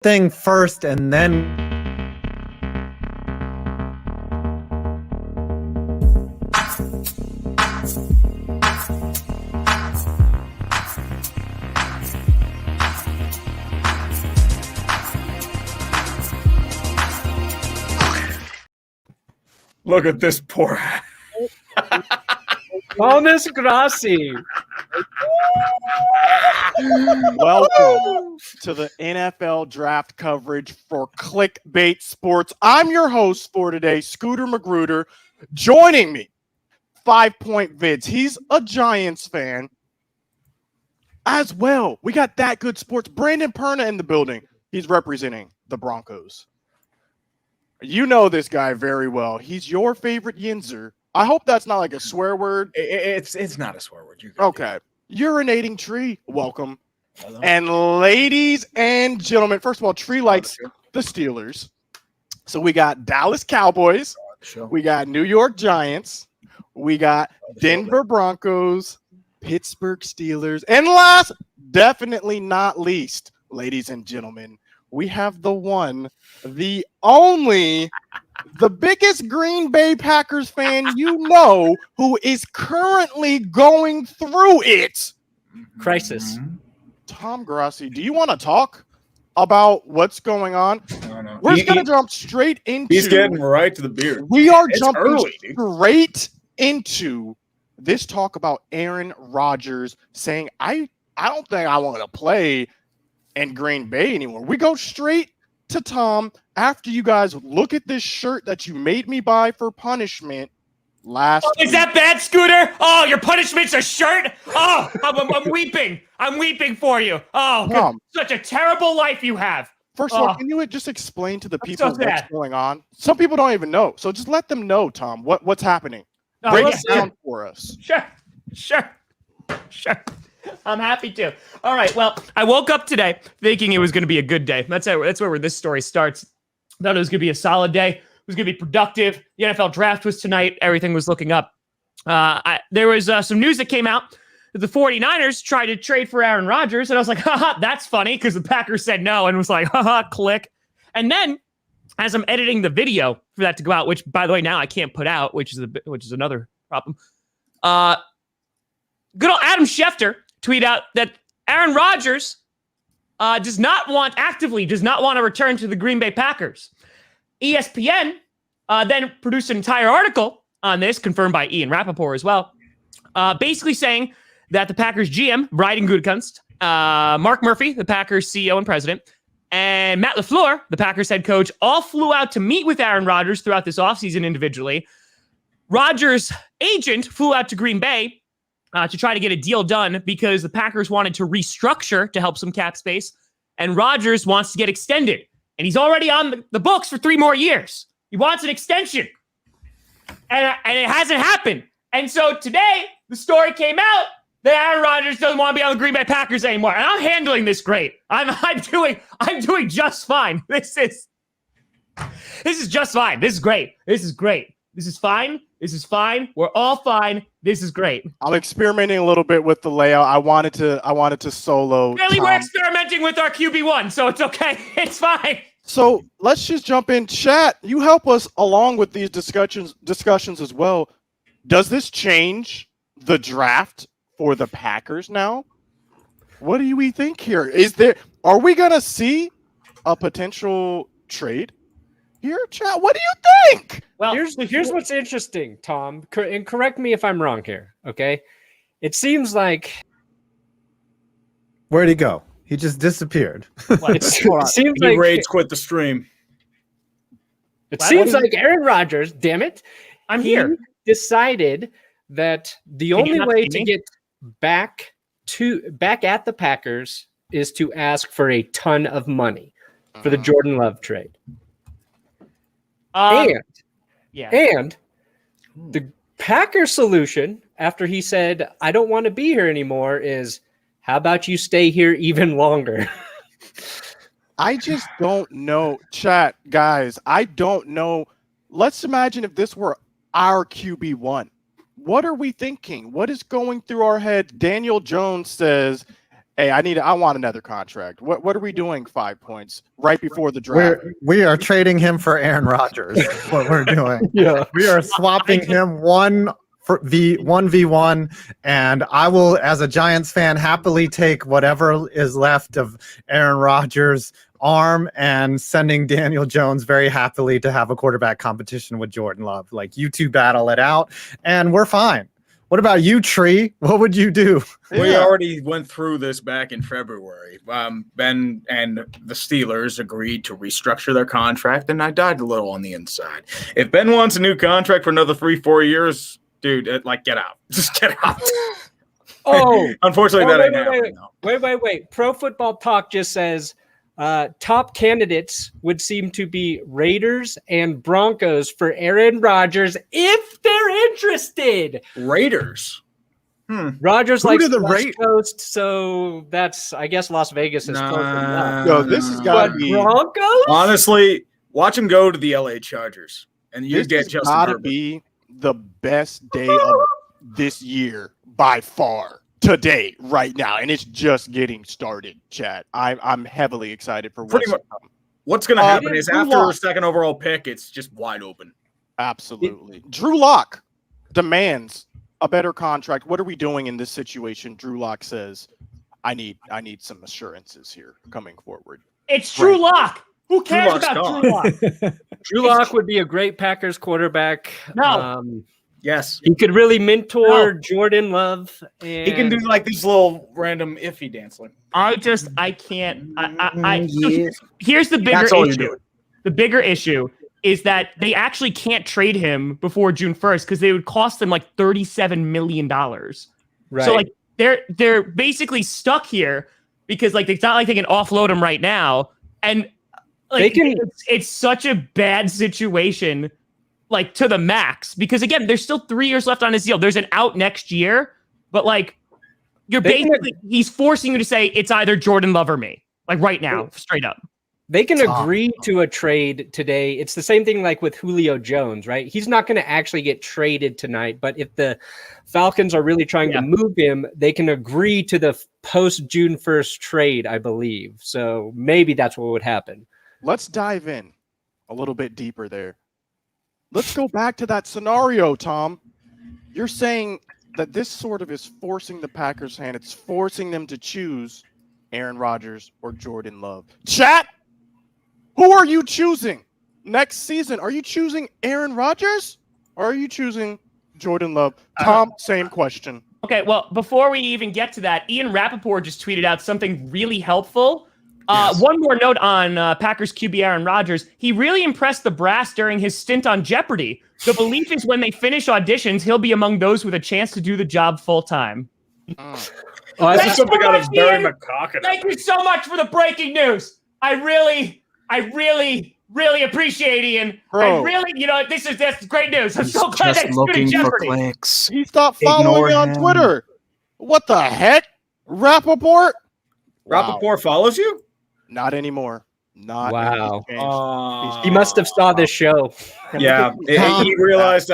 thing first and then Look at this poor. Bonus Grassi. Welcome to the NFL draft coverage for Clickbait Sports. I'm your host for today, Scooter Magruder. Joining me, 5 Point Vids. He's a Giants fan as well. We got That Good Sports. Brandon Perna in the building. He's representing the Broncos. You know this guy very well. He's your favorite Yinzer. I hope that's not like a swear word. It's not a swear word. Okay. Urinating Tree, welcome. Hello. And ladies and gentlemen, first of all, Tree likes the Steelers. So we got Dallas Cowboys. We got New York Giants. We got Denver Broncos, Pittsburgh Steelers. And last, definitely not least, ladies and gentlemen, we have the one, the only, the biggest Green Bay Packers fan you know, who is currently going through it. Crisis. Tom Grassi, do you want to talk about what's going on? No. We're just going to jump straight into... He's getting right to the beard. We are jumping straight into this talk about Aaron Rodgers saying, I don't think I want to play in Green Bay anymore. We go straight to Tom after you guys look at this shirt that you made me buy for punishment last week. Is that bad, Scooter? Oh, your punishment's a shirt? Oh, I'm weeping. I'm weeping for you. Oh, such a terrible life you have. First of all, can you just explain to the people what's going on? Some people don't even know. So just let them know, Tom, what's happening. Break it down for us. Sure. I'm happy to. All right. Well, I woke up today thinking it was going to be a good day. That's where this story starts. Thought it was going to be a solid day. It was going to be productive. The NFL draft was tonight. Everything was looking up. There was some news that came out that the 49ers tried to trade for Aaron Rodgers. And I was like, haha, that's funny, because the Packers said no and was like, haha, click. And then as I'm editing the video for that to go out, which, by the way, now I can't put out, which is another problem. Good old Adam Schefter tweet out that Aaron Rodgers does not want to return to the Green Bay Packers. ESPN then produced an entire article on this, confirmed by Ian Rappaport as well, basically saying that the Packers GM, Brian Gutekunst, Mark Murphy, the Packers CEO and president, and Matt LaFleur, the Packers head coach, all flew out to meet with Aaron Rodgers throughout this offseason individually. Rodgers' agent flew out to Green Bay to try to get a deal done because the Packers wanted to restructure to help some cap space, and Rodgers wants to get extended. And he's already on the books for 3 more years. He wants an extension. And it hasn't happened. And so today, the story came out that Aaron Rodgers doesn't want to be on the Green Bay Packers anymore. And I'm handling this great. I'm doing just fine. This is just fine. This is great. This is great. This is fine. This is fine. We're all fine. This is great. I'm experimenting a little bit with the layout. I wanted to solo. Really, we're experimenting with our QB1, so it's okay. It's fine. So let's just jump in. Chat, you help us along with these discussions as well. Does this change the draft for the Packers now? What do we think here? Are we gonna see a potential trade here, chat? What do you think? Well, here's what's interesting, Tom, and correct me if I'm wrong here, okay? It seems like... Where'd he go? He just disappeared. It seems he like rage quit the stream. It seems like Aaron Rodgers, damn it, I'm here. Decided that the only way to get back at the Packers is to ask for a ton of money for the Jordan Love trade. And the Packers solution, after he said, I don't want to be here anymore, is how about you stay here even longer? I just don't know, chat, guys. I don't know. Let's imagine if this were our QB1. What are we thinking? What is going through our head? Daniel Jones says, Hey, I want another contract. What are we doing 5 points right before the draft? We are trading him for Aaron Rodgers. That's what we're doing. Yeah. We are swapping him 1v1, and I will, as a Giants fan, happily take whatever is left of Aaron Rodgers' arm and sending Daniel Jones very happily to have a quarterback competition with Jordan Love. Like, you two battle it out, and we're fine. What about you, Tree? What would you do? We already went through this back in February. Ben and the Steelers agreed to restructure their contract, and I died a little on the inside. If Ben wants a new contract for another 3-4 years, dude, get out. Just get out. Oh, unfortunately, that ain't happening. Wait. Pro Football Talk just says top candidates would seem to be Raiders and Broncos for Aaron Rodgers if they're interested. Raiders. Rodgers Who likes do the the West Coast, so that's, I guess, Las Vegas is close enough. Yo, this has got to be Broncos? Honestly, watch him go to the LA Chargers, and you get Justin gotta Herbert. be the best day of this year by far today, right now, and it's just getting started. Chat, I'm heavily excited for Pretty much. What's going to happen is Drew after Lock. a second overall pick, it's just wide open. Absolutely. Drew Lock demands a better contract. What are we doing in this situation? Drew Lock says, I need some assurances here coming forward. It's Drew Lock. Who cares Lock's about gone. Drew Lock? Drew Lock would be a great Packers quarterback. No. Yes. He could really mentor Jordan Love. And He can do like these little random iffy dance. Like, I can't. Here's the bigger That's all you're issue. doing. The bigger issue is that they actually can't trade him before June 1st because they would cost them like $37 million. Right. So like they're basically stuck here because like it's not like they can offload him right now. And like it's such a bad situation, like to the max, because again, there's still 3 years left on his deal. There's an out next year, but like he's forcing you to say it's either Jordan Love or me, like right now, straight up. They can agree to a trade today. It's the same thing like with Julio Jones, right? He's not going to actually get traded tonight, but if the Falcons are really trying to move him, they can agree to the post June 1st trade, I believe. So maybe that's what would happen. Let's dive in a little bit deeper there. Let's go back to that scenario, Tom. You're saying that this sort of is forcing the Packers' hand. It's forcing them to choose Aaron Rodgers or Jordan Love. Chat, who are you choosing next season? Are you choosing Aaron Rodgers or are you choosing Jordan Love? Tom, same question. Okay, well, before we even get to that, Ian Rappaport just tweeted out something really helpful. One more note on Packers QB Aaron Rodgers. He really impressed the brass during his stint on Jeopardy! The belief is when they finish auditions, he'll be among those with a chance to do the job full time. This is something out of Barry McCockett. Thank you so much for the breaking news. I really appreciate Ian. Bro. That's great news. I'm so glad that he's good at Jeopardy! clicks. He stopped following me on Twitter. What the heck? Rappaport? Rappaport follows you? Not anymore. Not Wow. anymore. He must have saw this show. Yeah, he realized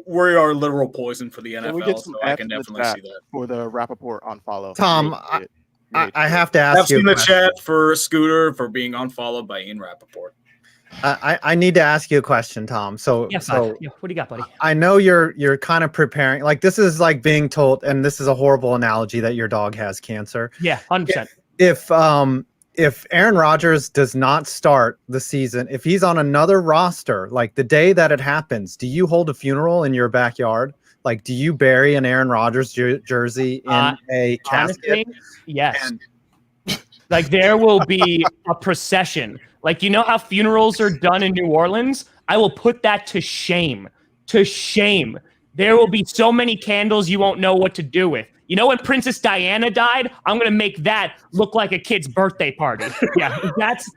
we are literal poison for the Can we get NFL, some so I F can in the definitely chat see that. for the Rappaport on follow? Tom, I have to I've ask you. seen the chat for Scooter for being unfollowed by Ian Rappaport. I need to ask you a question, Tom. So Yes, what do you got, buddy? I know you're kind of preparing. Like, this is like being told, and this is a horrible analogy, that your dog has cancer. Yeah, 100%. If Aaron Rodgers does not start the season, if he's on another roster, like the day that it happens, do you hold a funeral in your backyard? Like, do you bury an Aaron Rodgers jersey in a casket? Honestly, yes. Like, there will be a procession. Like, you know how funerals are done in New Orleans? I will put that to shame. To shame. There will be so many candles you won't know what to do with. You know when Princess Diana died? I'm going to make that look like a kid's birthday party. Yeah, that's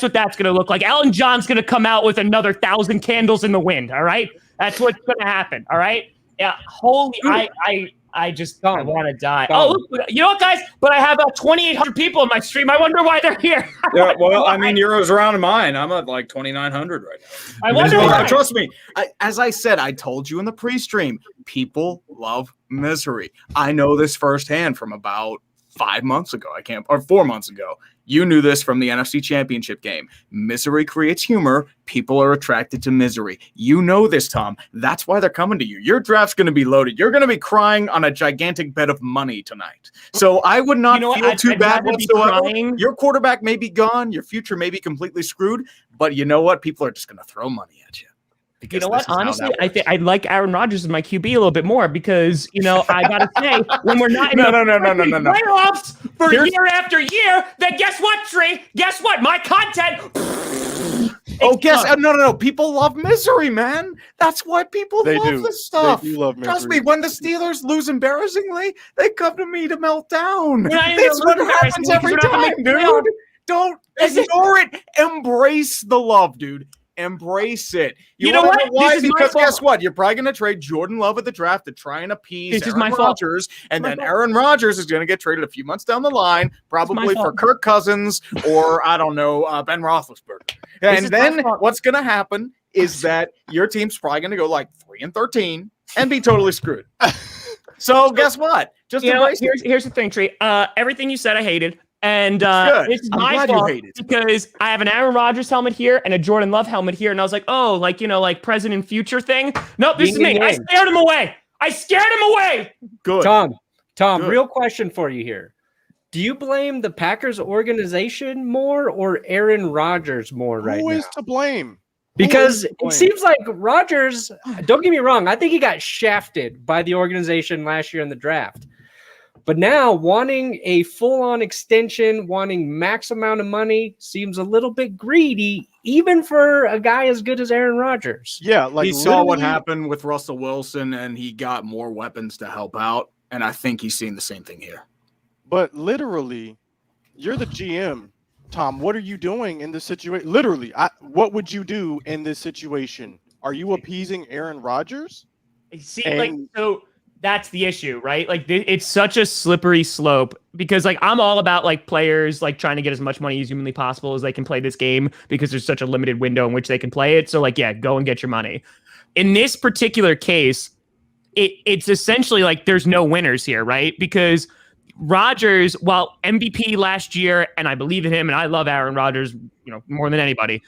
what that's going to look like. Elton John's going to come out with another 1,000 candles in the wind, all right? That's what's going to happen, all right? Yeah, holy, I just want to die. Oh, look, you know what, guys? But I have 2,800 people in my stream. I wonder why they're here. Yeah, well, I mean, yours around mine. I'm at like 2,900 right now. I wonder why. Trust me. As I said, I told you in the pre-stream, people love misery. I know this firsthand from about 5 months ago. 4 months ago. You knew this from the NFC Championship game. Misery creates humor. People are attracted to misery. You know this, Tom. That's why they're coming to you. Your draft's going to be loaded. You're going to be crying on a gigantic bed of money tonight. So I would not feel too bad whatsoever. Your quarterback may be gone. Your future may be completely screwed. But you know what? People are just going to throw money at you. You know what? Honestly, I like Aaron Rodgers as my QB a little bit more because, I got to say, when we're not in the playoffs for year after year, then guess what, Tree? Guess what? My content. No. People love misery, man. That's why people love this stuff. They do love misery. Trust me, when the Steelers lose embarrassingly, they come to me to melt down. That's what happens every time, dude. Don't ignore it. Embrace the love, dude. Embrace it. You know what? Why? Because guess what? You're probably going to trade Jordan Love at the draft to try and appease Aaron Rodgers, and then Aaron Rodgers is going to get traded a few months down the line, probably for Kirk Cousins or I don't know, Ben Roethlisberger. And then what's going to happen is that your team's probably going to go like 3-13 and be totally screwed. So guess what? Just embrace it. Here's the thing, Tree. Everything you said, I hated. And this is my fault because I have an Aaron Rodgers helmet here and a Jordan Love helmet here. And I was like, oh, like present and future thing. Nope, this is me. I scared him away. Good. Tom, Good. Real question for you here. Do you blame the Packers organization more or Aaron Rodgers more right now? Who is to blame? Because it seems like Rodgers, don't get me wrong, I think he got shafted by the organization last year in the draft. But now wanting a full-on extension, wanting max amount of money seems a little bit greedy, even for a guy as good as Aaron Rodgers. Yeah, like he saw what happened with Russell Wilson, and he got more weapons to help out. And I think he's seeing the same thing here. But literally, you're the GM, Tom. What are you doing in this situation? Literally, what would you do in this situation? Are you appeasing Aaron Rodgers? So that's the issue, right? Like it's such a slippery slope because I'm all about players trying to get as much money as humanly possible as they can play this game because there's such a limited window in which they can play it. So go and get your money. In this particular case, it's essentially there's no winners here, right? Because Rodgers, while MVP last year, and I believe in him, and I love Aaron Rodgers, more than anybody,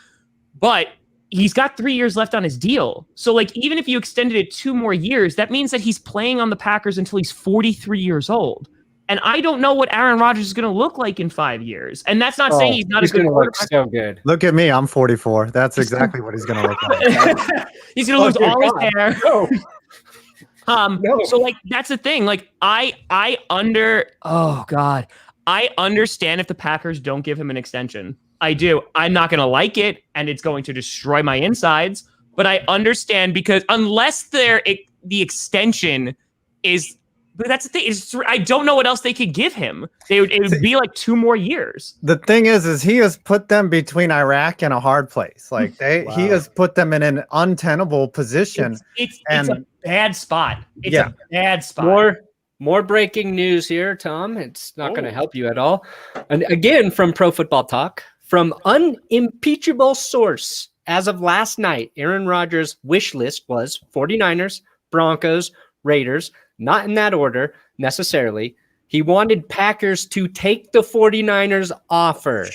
but he's got 3 years left on his deal. So even if you extended it 2 more years, that means that he's playing on the Packers until he's 43 years old. And I don't know what Aaron Rodgers is going to look like in 5 years. And that's not saying he's not a good quarterback. So good. Look at me. I'm 44. That's exactly what he's going to look like. He's going to lose all his hair. No. So that's the thing. I understand if the Packers don't give him an extension. I do. I'm not going to like it, and it's going to destroy my insides. But I understand because unless the extension is, but that's the thing. I don't know what else they could give him. It would be 2 more years. The thing is he has put them between Iraq and a hard place. He has put them in an untenable position. It's a bad spot. It's a bad spot. More breaking news here, Tom. It's not going to help you at all. And again, from Pro Football Talk. From unimpeachable source, as of last night, Aaron Rodgers' wish list was 49ers, Broncos, Raiders, not in that order necessarily. He wanted Packers to take the 49ers offer.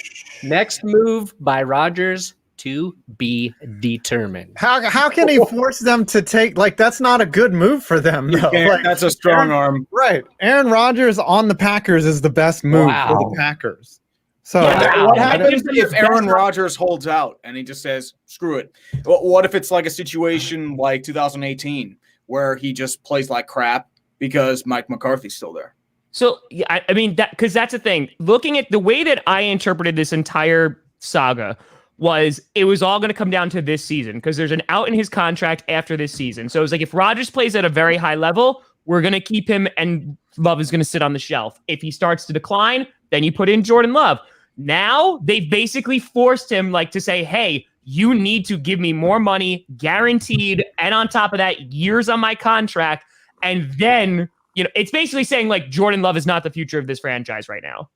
Next move by Rodgers to be determined. How can he force them to take, that's not a good move for them. Though. That's a strong arm. Right. Aaron Rodgers on the Packers is the best move for the Packers. So what happens if Aaron Rodgers holds out and he just says, screw it? What if it's a situation like 2018 where he just plays like crap because Mike McCarthy's still there? So, because that's the thing. Looking at the way that I interpreted this entire saga was it was all going to come down to this season because there's an out in his contract after this season. So it was if Rodgers plays at a very high level, we're going to keep him and Love is going to sit on the shelf. If he starts to decline, then you put in Jordan Love. Now they've basically forced him to say, hey, you need to give me more money guaranteed. And on top of that, years on my contract. And then, it's basically saying Jordan Love is not the future of this franchise right now.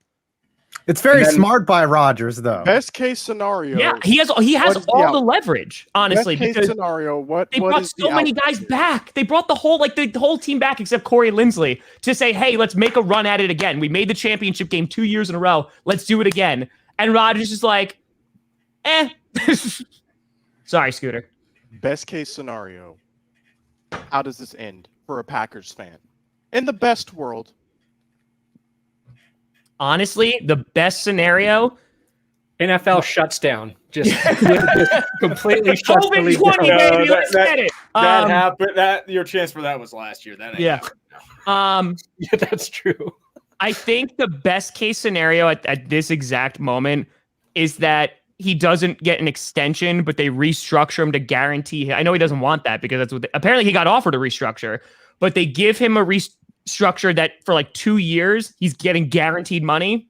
It's very smart by Rodgers, though. Best case scenario. Yeah, he has all the leverage, honestly. Best case scenario, they brought so many guys back. They brought the whole team back except Corey Linsley to say, hey, let's make a run at it again. We made the championship game 2 years in a row. Let's do it again. And Rodgers is like, Sorry, Scooter. Best case scenario. How does this end for a Packers fan? In the best world. Honestly, the best scenario, NFL shuts down. Just completely shuts the league down. Baby, let's get it. That happened. Your chance for that was last year. That ain't happened. Yeah, that's true. I think the best case scenario at this exact moment is that he doesn't get an extension, but they restructure him to guarantee. I know he doesn't want that because that's what apparently he got offered a restructure, but they give him a restructure that for like 2 years he's getting guaranteed money.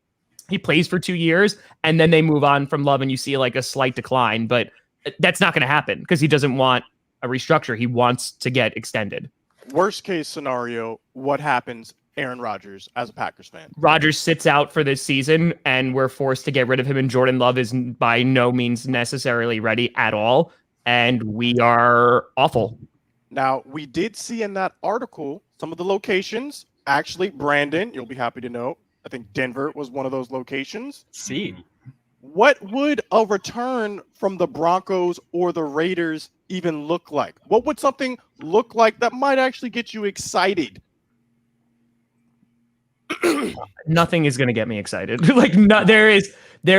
He plays for 2 years and then they move on from Love and you see like a slight decline, but that's not going to happen because he doesn't want a restructure. He wants to get extended. Worst case scenario, what happens? Aaron Rodgers as a Packers fan. Rodgers sits out for this season and we're forced to get rid of him, and Jordan Love is by no means necessarily ready at all. And we are awful. Now, we did see in that article some of the locations. Actually, Brandon, you'll be happy to know, I think Denver was one of those locations. See. What would a return from the Broncos or the Raiders even look like? What would something look like that might actually get you excited? Nothing is going to get me excited. There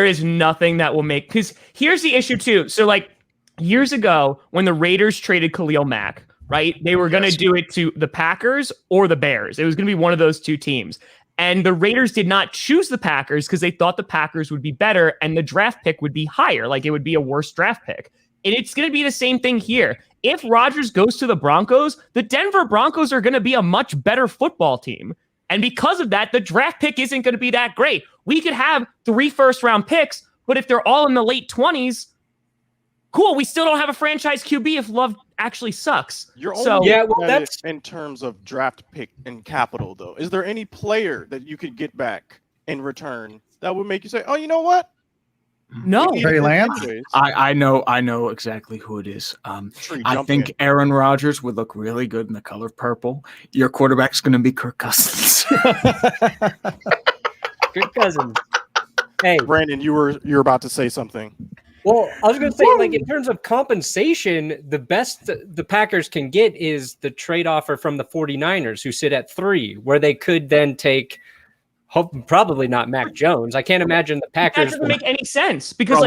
is nothing that will make, because here's the issue too. So like years ago when the Raiders traded Khalil Mack, right? They were going to do it to the Packers or the Bears. It was going to be one of those two teams. And the Raiders did not choose the Packers because they thought the Packers would be better and the draft pick would be higher. Like it would be a worse draft pick. And it's going to be the same thing here. If Rodgers goes to the Broncos, the Denver Broncos are going to be a much better football team. And because of that, the draft pick isn't going to be that great. We could have 3 first-round picks, but if they're all in the late 20s, cool. We still don't have a franchise QB if Love actually sucks. That's in terms of draft pick and capital, though. Is there any player that you could get back in return that would make you say, "Oh, you know what"? No, Trey Lance. I know exactly who it is. I think Aaron Rodgers would look really good in the color purple. Your quarterback's going to be Kirk Cousins. Kirk Cousins. Hey, Brandon, you're about to say something. Well, I was going to say, like, in terms of compensation, the best the Packers can get is the trade offer from the 49ers, who sit at 3, where they could then take. Probably not Mac Jones. I can't imagine the Packers. That doesn't make any sense because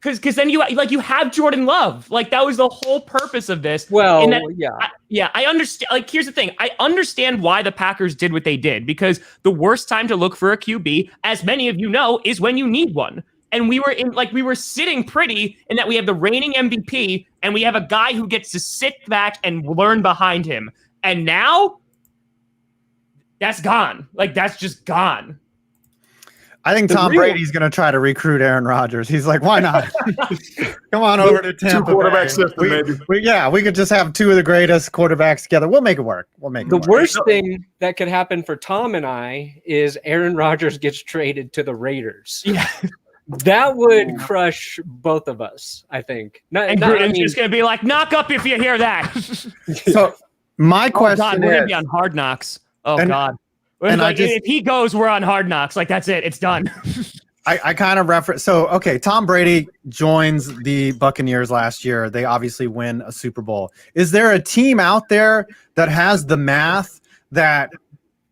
because then you have Jordan Love. Like that was the whole purpose of this. Well, I understand. Like here's the thing. I understand why the Packers did what they did because the worst time to look for a QB, as many of you know, is when you need one. And we were sitting pretty in that we have the reigning MVP and we have a guy who gets to sit back and learn behind him. And now that's gone. Like, that's just gone. I think Tom Brady's going to try to recruit Aaron Rodgers. He's like, why not? Come on over to Tampa. 2 quarterback system, maybe. We could just have 2 of the greatest quarterbacks together. We'll make it work. The worst thing that could happen for Tom and I is Aaron Rodgers gets traded to the Raiders. Yeah. That would crush both of us, I think. Gruden's just going to be like, knock up if you hear that. So my question God, we're going to be on Hard Knocks. God. And if he goes, we're on Hard Knocks. Like, that's it. It's done. I kind of reference. So, okay, Tom Brady joins the Buccaneers last year. They obviously win a Super Bowl. Is there a team out there that has the math that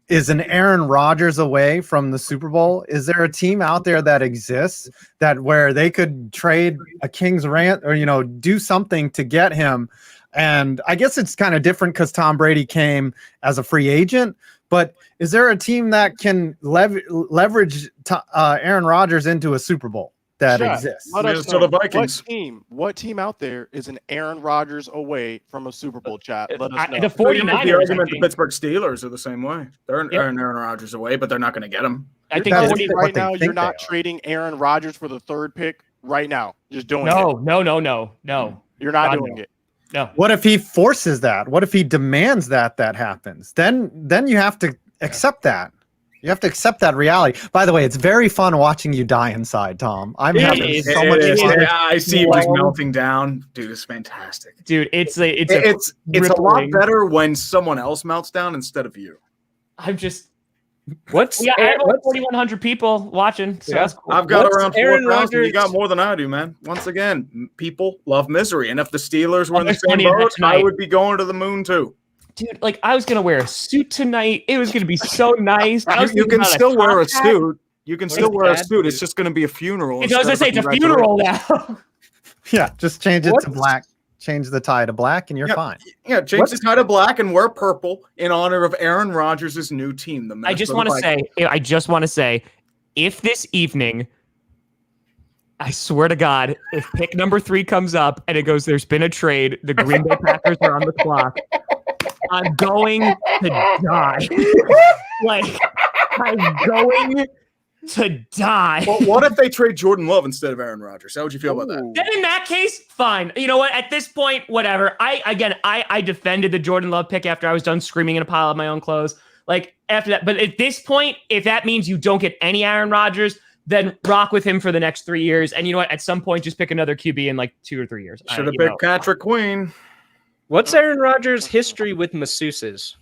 is an Aaron Rodgers away from the Super Bowl? Is there a team out there that exists that where they could trade a King's Rant or, do something to get him? And I guess it's kind of different because Tom Brady came as a free agent. But is there a team that can leverage Aaron Rodgers into a Super Bowl that exists? Minnesota Vikings. What team out there is an Aaron Rodgers away from a Super Bowl, chat? Let us know. The 49ers. The argument the Pittsburgh Steelers are the same way. They're an Aaron Rodgers away, but they're not going to get him. I think right now you're not trading Aaron Rodgers for the 3rd pick right now. Just doing it. No. You're not doing it. No. What if he forces that? What if he demands that happens? Then you have to accept that. You have to accept that reality. By the way, it's very fun watching you die inside, Tom. I'm having so much fun. I see you just melting down. Dude, it's fantastic. Dude, it's a lot better when someone else melts down instead of you. I'm just I have 4,100 people watching. So that's cool. I've got around Aaron 4,000. Rodgers? You got more than I do, man. Once again, people love misery. And if the Steelers were in the there's same plenty of that boat, I tonight. would be going to the moon too. Dude, like I was gonna wear a suit tonight. It was gonna be so nice. You can still wear a top hat. suit. You can still wear a suit. It's just going to be a funeral. I was gonna say it's a funeral now. Yeah, just change it to black. Change the tie to black, and you're fine. Yeah, change the tie to black and wear purple in honor of Aaron Rodgers' new team. I just want to say, if this evening, I swear to God, if pick number 3 comes up and it goes, there's been a trade, the Green Bay Packers are on the clock, I'm going to die. Like, I'm going to die. Well, what if they trade Jordan Love instead of Aaron Rodgers? How would you feel about that? Then in that case, fine. You know what? At this point, whatever. I defended the Jordan Love pick after I was done screaming in a pile of my own clothes. Like after that, but at this point, if that means you don't get any Aaron Rodgers, then rock with him for the next 3 years. And you know what? At some point, just pick another QB in like 2 or 3 years. Should have picked Patrick Queen. What's Aaron Rodgers' history with masseuses?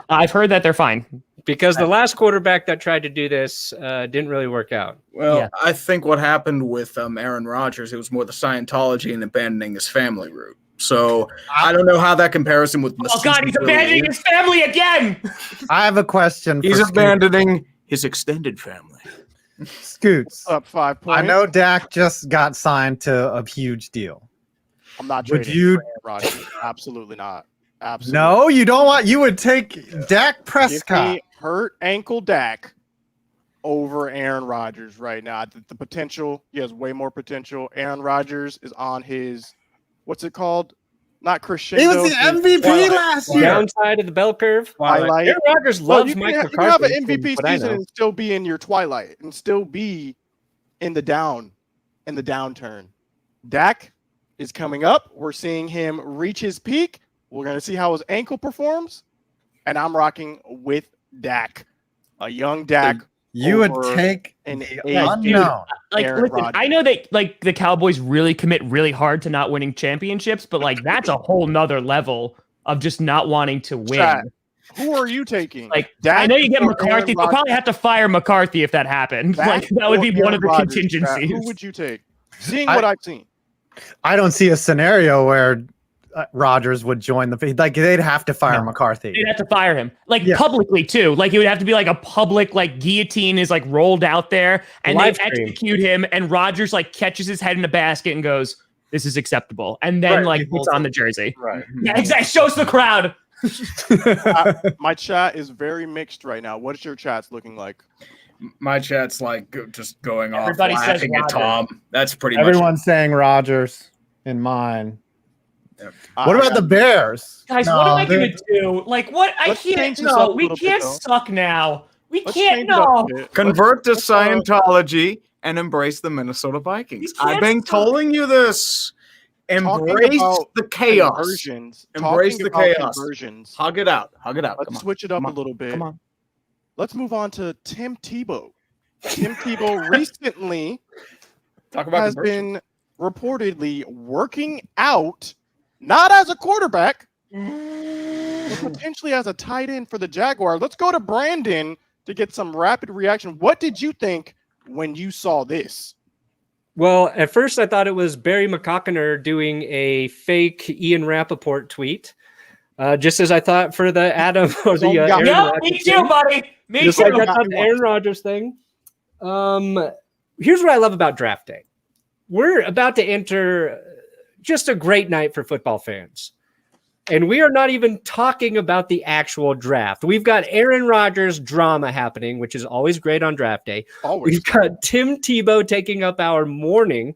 I've heard that they're fine. Because the last quarterback that tried to do this didn't really work out. Well, Yeah. I think what happened with Aaron Rodgers, it was more the Scientology and abandoning his family route. So I don't know how that compares him with. Oh God, he's abandoning his family again. I have a question. He's for abandoning his extended family. Scoots. Up 5 points. I know Dak just got signed to a huge deal. I'm not Would trading you- for Aaron Rodgers. Absolutely not. Absolutely. No, you don't want. You would take Dak Give Prescott. me hurt ankle Dak over Aaron Rodgers right now. The potential, he has way more potential. Aaron Rodgers is on his, what's it called? Not crescendo. He was the MVP last year. Downside of the bell curve. Twilight. Aaron Rodgers Well, loves you Mike can have McCarthy. an MVP from what I season know. and still be in your twilight and still be in the downturn. Dak is coming up. We're seeing him reach his peak. We're going to see how his ankle performs. And I'm rocking with Dak. A young Dak. You would over take an the age. unknown. Like, Aaron listen, Rodgers. I know that like the Cowboys really commit really hard to not winning championships, but like that's a whole nother level of just not wanting to win. Chat, who are you taking? Like Dak I know you get or McCarthy. Aaron They'll Rodgers? probably have to fire McCarthy if that happened. Dak Like that would be or one of the Aaron Rodgers, chat? contingencies. Who would you take? Seeing what I've seen. I don't see a scenario where Rodgers would join the. Like they'd have to fire McCarthy. They'd have to fire him, like Yeah. publicly too. Like it would have to be like a public like guillotine is like rolled out there, and they Live stream. execute him. And Rodgers like catches his head in a basket and goes, "This is acceptable," and then Right. like puts on the jersey. Right. Yeah, exactly. Shows the crowd. My chat is very mixed right now. What is your chat's looking like? My chat's like just going off Everybody says laughing at Rodgers. Tom. That's pretty much. Everyone's saying Rodgers in mine. I What about got- the Bears? Guys, No, what am I they're- gonna do? Like, what? I Let's change can't. this up No, a we little bit, can't though. suck now. We Let's can't. change it up No. a bit. Convert to Let's, Scientology and embrace the Minnesota Vikings. You can't I've been stop. telling you this. talking Embrace about the chaos. conversions, Embrace talking the about chaos. Conversions. Hug it out. Hug it out. Let's Come on. switch it up Come a on. little bit. Come on. Let's move on to Tim Tebow. Tim Tebow recently Talk about has conversion. been reportedly working out, not as a quarterback, but potentially as a tight end for the Jaguars. Let's go to Brandon to get some rapid reaction. What did you think when you saw this? Well, at first I thought it was Barry McCockiner doing a fake Ian Rappaport tweet, just as I thought for the Adam or the Aaron Yeah, Rodgers me thing. too, buddy. Me Just too. like I thought the Aaron Rodgers thing. Here's what I love about draft day. We're about to enter just a great night for football fans. And we are not even talking about the actual draft. We've got Aaron Rodgers drama happening, which is always great on draft day. Always. We've got Tim Tebow taking up our morning,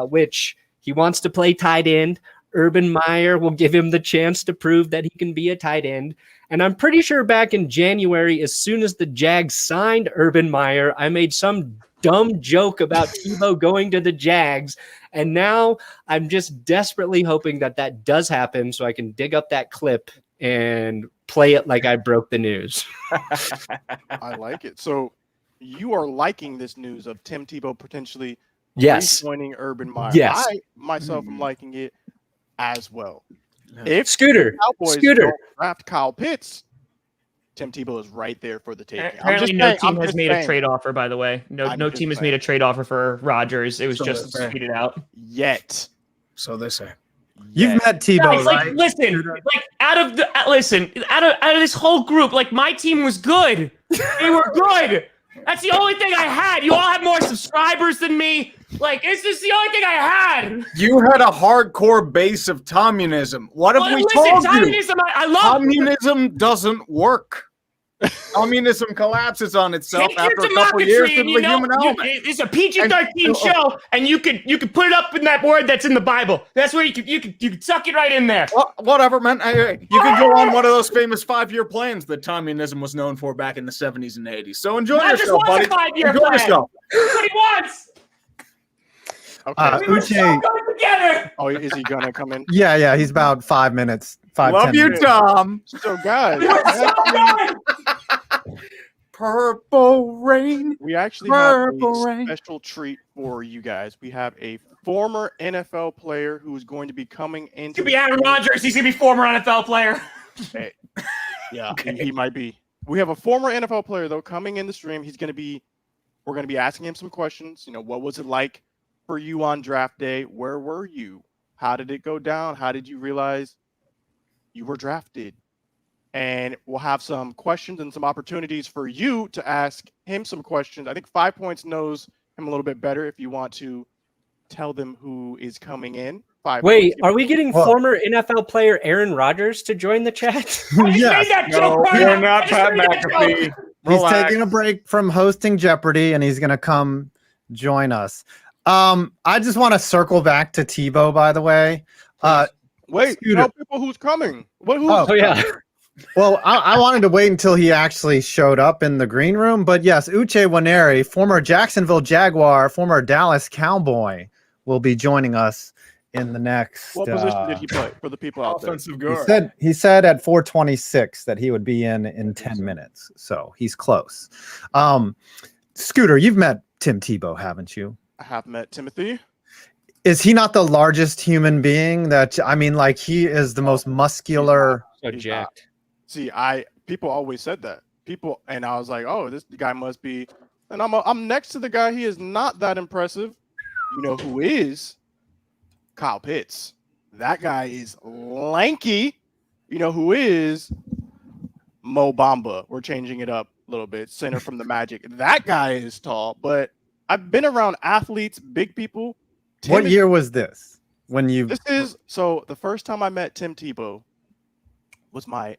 which he wants to play tight end. Urban Meyer will give him the chance to prove that he can be a tight end. And I'm pretty sure back in January, as soon as the Jags signed Urban Meyer, I made some dumb joke about Tebow going to the Jags. And now I'm just desperately hoping that that does happen so I can dig up that clip and play it like I broke the news. I like it. So you are liking this news of Tim Tebow potentially Yes. joining Urban Meyer. Yes. I myself am liking it as well. Yeah. If Scooter. Cowboys Scooter. don't draft Kyle Pitts, Tim Tebow is right there for the taking. Apparently, no team has made a trade offer. By the way, no team has made a trade offer for Rodgers. It was just tweeted out yet. So they say. You've met Tebow, Guys, like, right? listen, like out of this whole group, like my team was good. They were good. That's the only thing I had. You all have more subscribers than me. Like, it's just the only thing I had. You had a hardcore base of communism. What have we told you? Communism, I love Communism doesn't work. Communism collapses on itself Take after your a couple years democracy of the human element. it's a PG-13 show, and you could put it up in that word that's in the Bible. That's where you could suck it right in there. Well, whatever, man. You can go on one of those famous 5-year plans that communism was known for back in the 70s and 80s. So enjoy yourself, buddy. Enjoy yourself. That's what he wants. Okay. We were so Uche, good together. Oh, is he gonna come in? yeah, he's about 5 minutes. Love 10 you, minutes. Tom. So, guys, Purple rain. we actually have Purple a rain. special treat for you guys. We have a former NFL player who is going to be coming He into could be Aaron Rodgers. He's gonna be former NFL player. Hey, yeah, he might be. We have a former NFL player though coming in the stream. We're gonna be asking him some questions. You know, what was it like for you on draft day? Where were you? How did it go down? How did you realize you were drafted? And we'll have some questions and some opportunities for you to ask him some questions. I think 5 Points knows him a little bit better if you want to tell them who is coming in. 5 Wait, Points. are we getting Well- former NFL player Aaron Rodgers to join the chat? I just made Yes. that No, joke. you're not I just Pat made that joke. McAfee. He's Relax. taking a break from hosting Jeopardy, and he's going to come join us. I just want to circle back to Tebow, by the way. Wait, Scooter. tell people who's coming. Who's Oh yeah. Well, I wanted to wait until he actually showed up in the green room. But yes, Uche Nwaneri, former Jacksonville Jaguar, former Dallas Cowboy, will be joining us in the next. What position did he play for the people out there? Offensive guard. He said at 4:26 that he would be in 10 minutes. So he's close. Scooter, you've met Tim Tebow, haven't you? I have met Timothy. Is he not the largest human being like he is the most muscular? So He's jacked. See, people always said that. And I was like, oh, this guy must be. And I'm next to the guy. He is not that impressive. You know who is? Kyle Pitts. That guy is lanky. You know who is? Mo Bamba. We're changing it up a little bit. Center from the Magic. That guy is tall. But I've been around athletes, big people. What year was this? When you So the first time I met Tim Tebow was my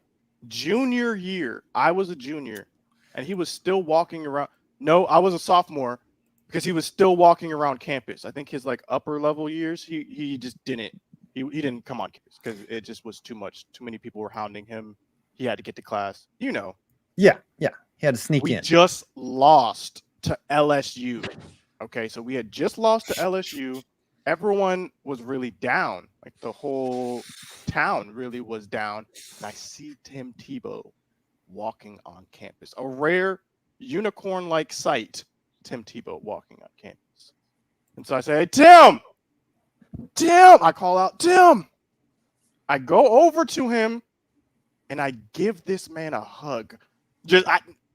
junior year. I was a junior, and he was still walking around. No, I was a sophomore because he was still walking around campus. I think his upper level years, he just didn't. He didn't come on campus because it just was too much. Too many people were hounding him. He had to get to class. You know. Yeah. He had to sneak We in. just lost to LSU. Okay, so we had just lost to LSU. Everyone was really down. Like the whole town really was down. And I see Tim Tebow walking on campus. A rare unicorn-like sight. Tim Tebow walking on campus. And so I say, hey, Tim! I call out, Tim! I go over to him and I give this man a hug.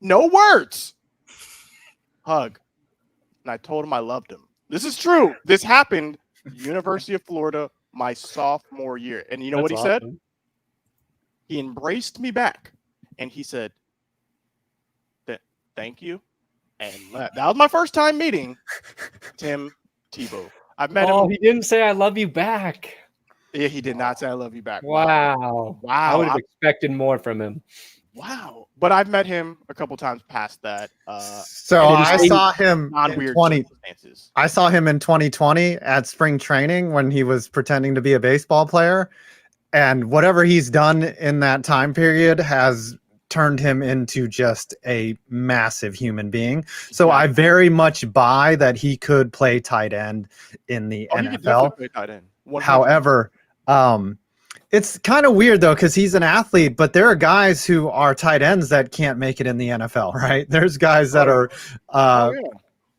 No words. Hug. And I told him I loved him. This is true. This happened University of Florida my sophomore year. And you know what he said? He embraced me back. And he said, thank you. And that was my first time meeting Tim Tebow. I've met him. He didn't say I love you back. Yeah, he did not say I love you back. Wow. I would have expected more from him. Wow. But I've met him a couple times past that. So and it I is saw him on in weird 20. circumstances. I saw him in 2020 at spring training when he was pretending to be a baseball player, and whatever he's done in that time period has turned him into just a massive human being. So I very much buy that he could play tight end in the He could NFL. definitely play tight end. 100%. However, It's kind of weird though, because he's an athlete, but there are guys who are tight ends that can't make it in the NFL, right? There's guys that are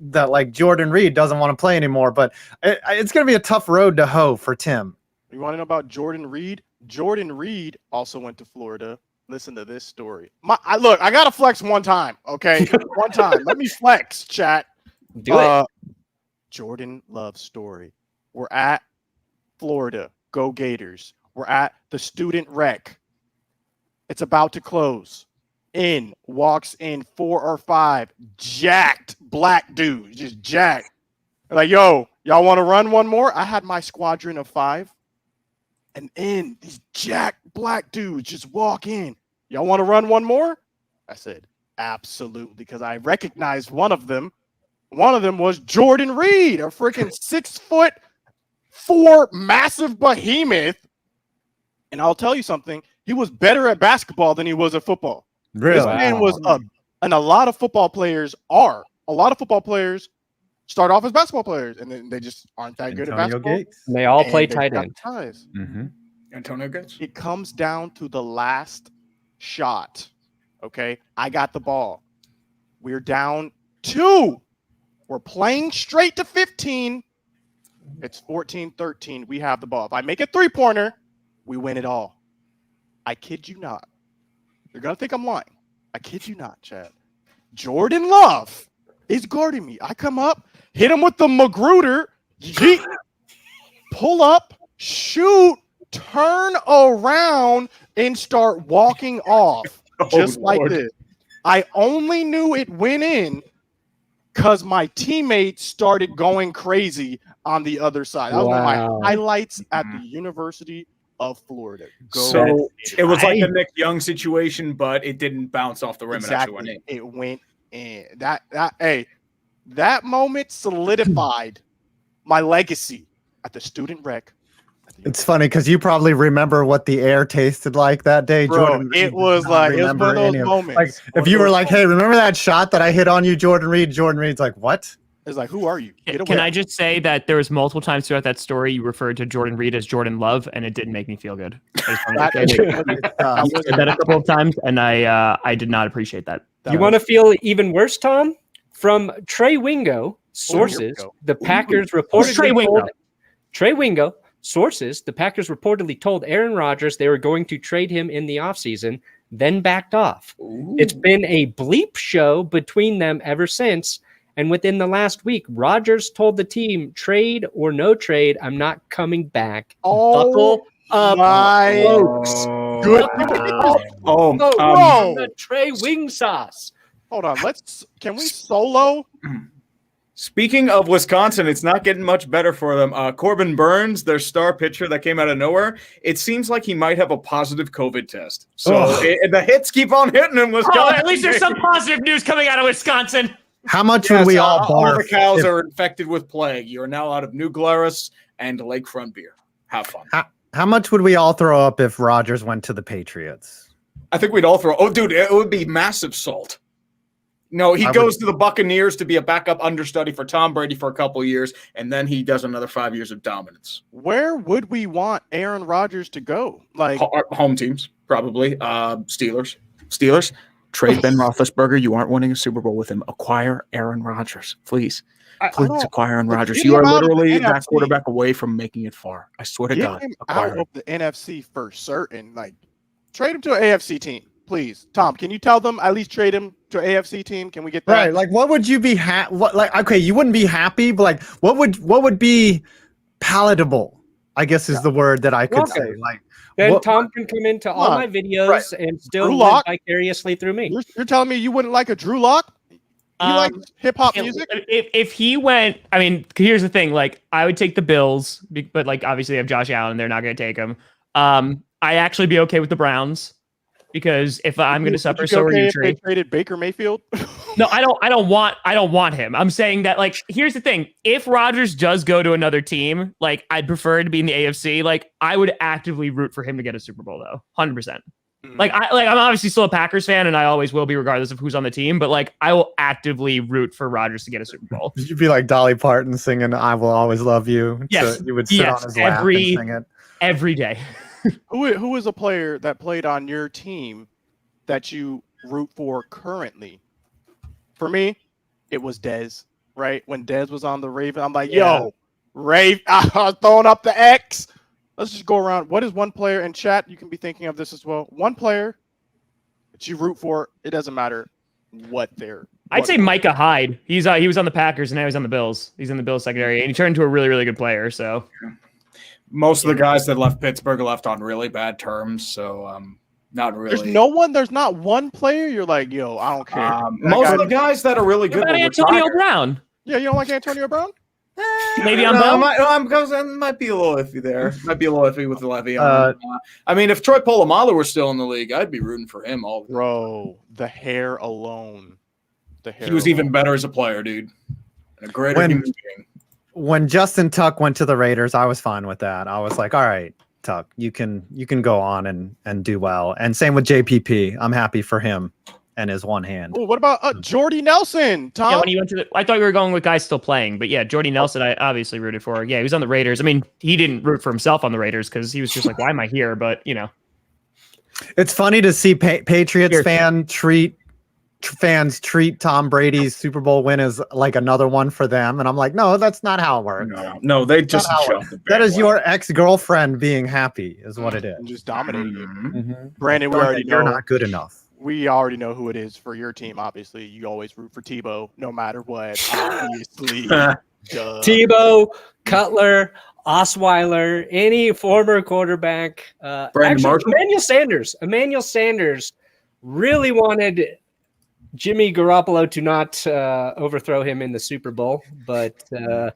that like Jordan Reed doesn't want to play anymore, but it's going to be a tough road to hoe for Tim. You want to know about Jordan Reed? Jordan Reed also went to Florida. Listen to this story. Look, I got to flex one time, okay? One time. Let me flex, chat. Do it. Jordan Love's story. We're at Florida. Go Gators. We're at the student rec. It's about to close. Walks in 4 or 5 jacked black dudes, just jacked. They're like, yo, y'all want to run one more? I had my squadron of 5. And these jacked black dudes just walk in. Y'all want to run one more? I said, absolutely, because I recognized one of them. One of them was Jordan Reed, a freaking 6'4" massive behemoth. And I'll tell you something, he was better at basketball than he was at football. Really? This man was up. And a lot of football players are. A lot of football players start off as basketball players, and then they just aren't that good at basketball. Gates. And they all play tight end. Antonio Gates. It comes down to the last shot. Okay, I got the ball. We're down 2. We're playing straight to 15. It's 14-13. We have the ball. If I make a 3-pointer, we win it all. I kid you not. You're going to think I'm lying. I kid you not, Chad. Jordan Love is guarding me. I come up, hit him with the Magruder, pull up, shoot, turn around, and start walking off just like this. I only knew it went in because my teammates started going crazy on the other side. That was one of my highlights at the University of Florida. So it was like a Nick Young situation, but it didn't bounce off the rim. Exactly. And actually It went in. That moment solidified my legacy at the student rec. It's funny because you probably remember what the air tasted like that day, Bro, Jordan. it was like it was one of those moments. Like if you were like, "Hey, remember that shot that I hit on you, Jordan Reed?" Jordan Reed's like, "What?" It's like, "Who are you?" Can I just say that there was multiple times throughout that story you referred to Jordan Reed as Jordan Love, and it didn't make me feel good. I just wanted to say that a couple of times, and I did not appreciate that. You want to feel even worse, Tom? From Trey Wingo sources, the Packers reportedly told Trey Wingo sources, the Packers reportedly told Aaron Rodgers they were going to trade him in the offseason, then backed off. Ooh. It's been a bleep show between them ever since. And within the last week, Rodgers told the team, trade or no trade, I'm not coming back. Oh, buckle up, my folks. Good. The Trey Wing sauce. Hold on. Can we solo? Speaking of Wisconsin, it's not getting much better for them. Corbin Burns, their star pitcher that came out of nowhere, it seems like he might have a positive COVID test. So the hits keep on hitting in Wisconsin. Oh, at least there's some positive news coming out of Wisconsin. How much would we all barf? All the cows are infected with plague. You are now out of New Glarus and lakefront beer. Have fun. How much would we all throw up if Rodgers went to the Patriots? I think we'd all throw. Oh, dude, it would be massive salt. No, he goes to the Buccaneers to be a backup understudy for Tom Brady for a couple of years, and then he does another 5 years of dominance. Where would we want Aaron Rodgers to go? Like home teams, probably. Steelers. Trade Ben Roethlisberger. You aren't winning a Super Bowl with him. Acquire Aaron Rodgers, please. Please acquire Aaron Rodgers. You are literally that quarterback away from making it far. I swear to God. Acquire him out of the NFC for certain. Like, trade him to an AFC team, please. Tom, can you tell them at least trade him to an AFC team? Can we get that? Right. Like, what would you be okay, you wouldn't be happy, but like, what would be palatable? I guess is the word that I could say. Like. Then Tom can come into all my videos and still live vicariously through me. You're telling me you wouldn't like a Drew Lock? He likes hip hop music. If he went, I mean, here's the thing. Like, I would take the Bills, but like obviously they have Josh Allen, they're not going to take him. I actually be okay with the Browns because if I'm going to suffer, so are you. They traded Baker Mayfield. No, I don't want him. I'm saying that, like, here's the thing. If Rodgers does go to another team, like, I'd prefer to be in the AFC. Like, I would actively root for him to get a Super Bowl, though. 100%. Like, I'm obviously still a Packers fan, and I always will be, regardless of who's on the team. But like, I will actively root for Rodgers to get a Super Bowl. You'd be like Dolly Parton singing "I Will Always Love You." Yes, so you would sit on his lap and sing it every day. Who is a player that played on your team that you root for currently? For me, it was Dez, right? When Dez was on the Ravens, I'm like, yo, Rave, I was throwing up the X. Let's just go around. What is one player in chat? You can be thinking of this as well. One player that you root for. It doesn't matter what they're. I'd say Micah Hyde. He was on the Packers and now he's on the Bills. He's in the Bills secondary and he turned into a really, really good player. So most of the guys that left Pittsburgh left on really bad terms. So not really. There's not one player you're like, yo, I don't care. Most of the guys that are really good. What about Antonio Brown? Yeah, you don't like Antonio Brown? Maybe I'm Bo? I might be a little iffy there. Might be a little iffy with Levy. I mean, if Troy Polamalu were still in the league, I'd be rooting for him all the time. Bro, the hair alone. He was even better as a player, dude. And a greater human being. When Justin Tuck went to the Raiders, I was fine with that. I was like, all right, Tuck, you can go on and do well. And same with JPP. I'm happy for him and his one hand. Oh, what about Jordy Nelson, Tom? Yeah, when he went to I thought we were going with guys still playing, but yeah, Jordy Nelson, I obviously rooted for. Yeah, he was on the Raiders. I mean, he didn't root for himself on the Raiders because he was just like, why am I here? But it's funny to see Patriots fans treat Tom Brady's Super Bowl win as like another one for them, and I'm like, no, that's not how it works. No, they just that is your ex-girlfriend being happy, is what it is. Just dominating you. Mm-hmm. Brandon, we already know you're not good enough. We already know who it is for your team. Obviously, you always root for Tebow, no matter what. Obviously, Tebow, Cutler, Osweiler, any former quarterback. Emmanuel Sanders really wanted Jimmy Garoppolo to not overthrow him in the Super Bowl, but I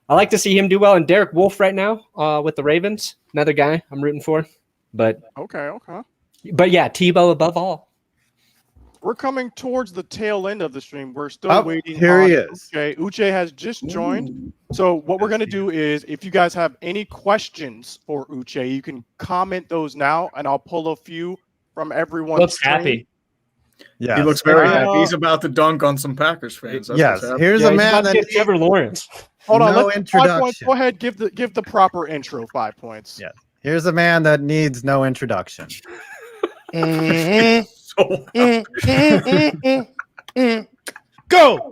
like to see him do well. And Derek Wolfe right now with the Ravens, another guy I'm rooting for. But okay. But yeah, Tebow above all. We're coming towards the tail end of the stream. We're still waiting. Here he is. Uche has just joined. So what we're going to do is, if you guys have any questions for Uche, you can comment those now, and I'll pull a few from everyone. Looks happy. Yeah, he looks very happy. He's about to dunk on some Packers fans. Yes, here's a man that needs Trevor Lawrence. Hold on, no let's introduction. 5 points. Go ahead, give the proper intro. 5 points. Yes, here's a man that needs no introduction. Go,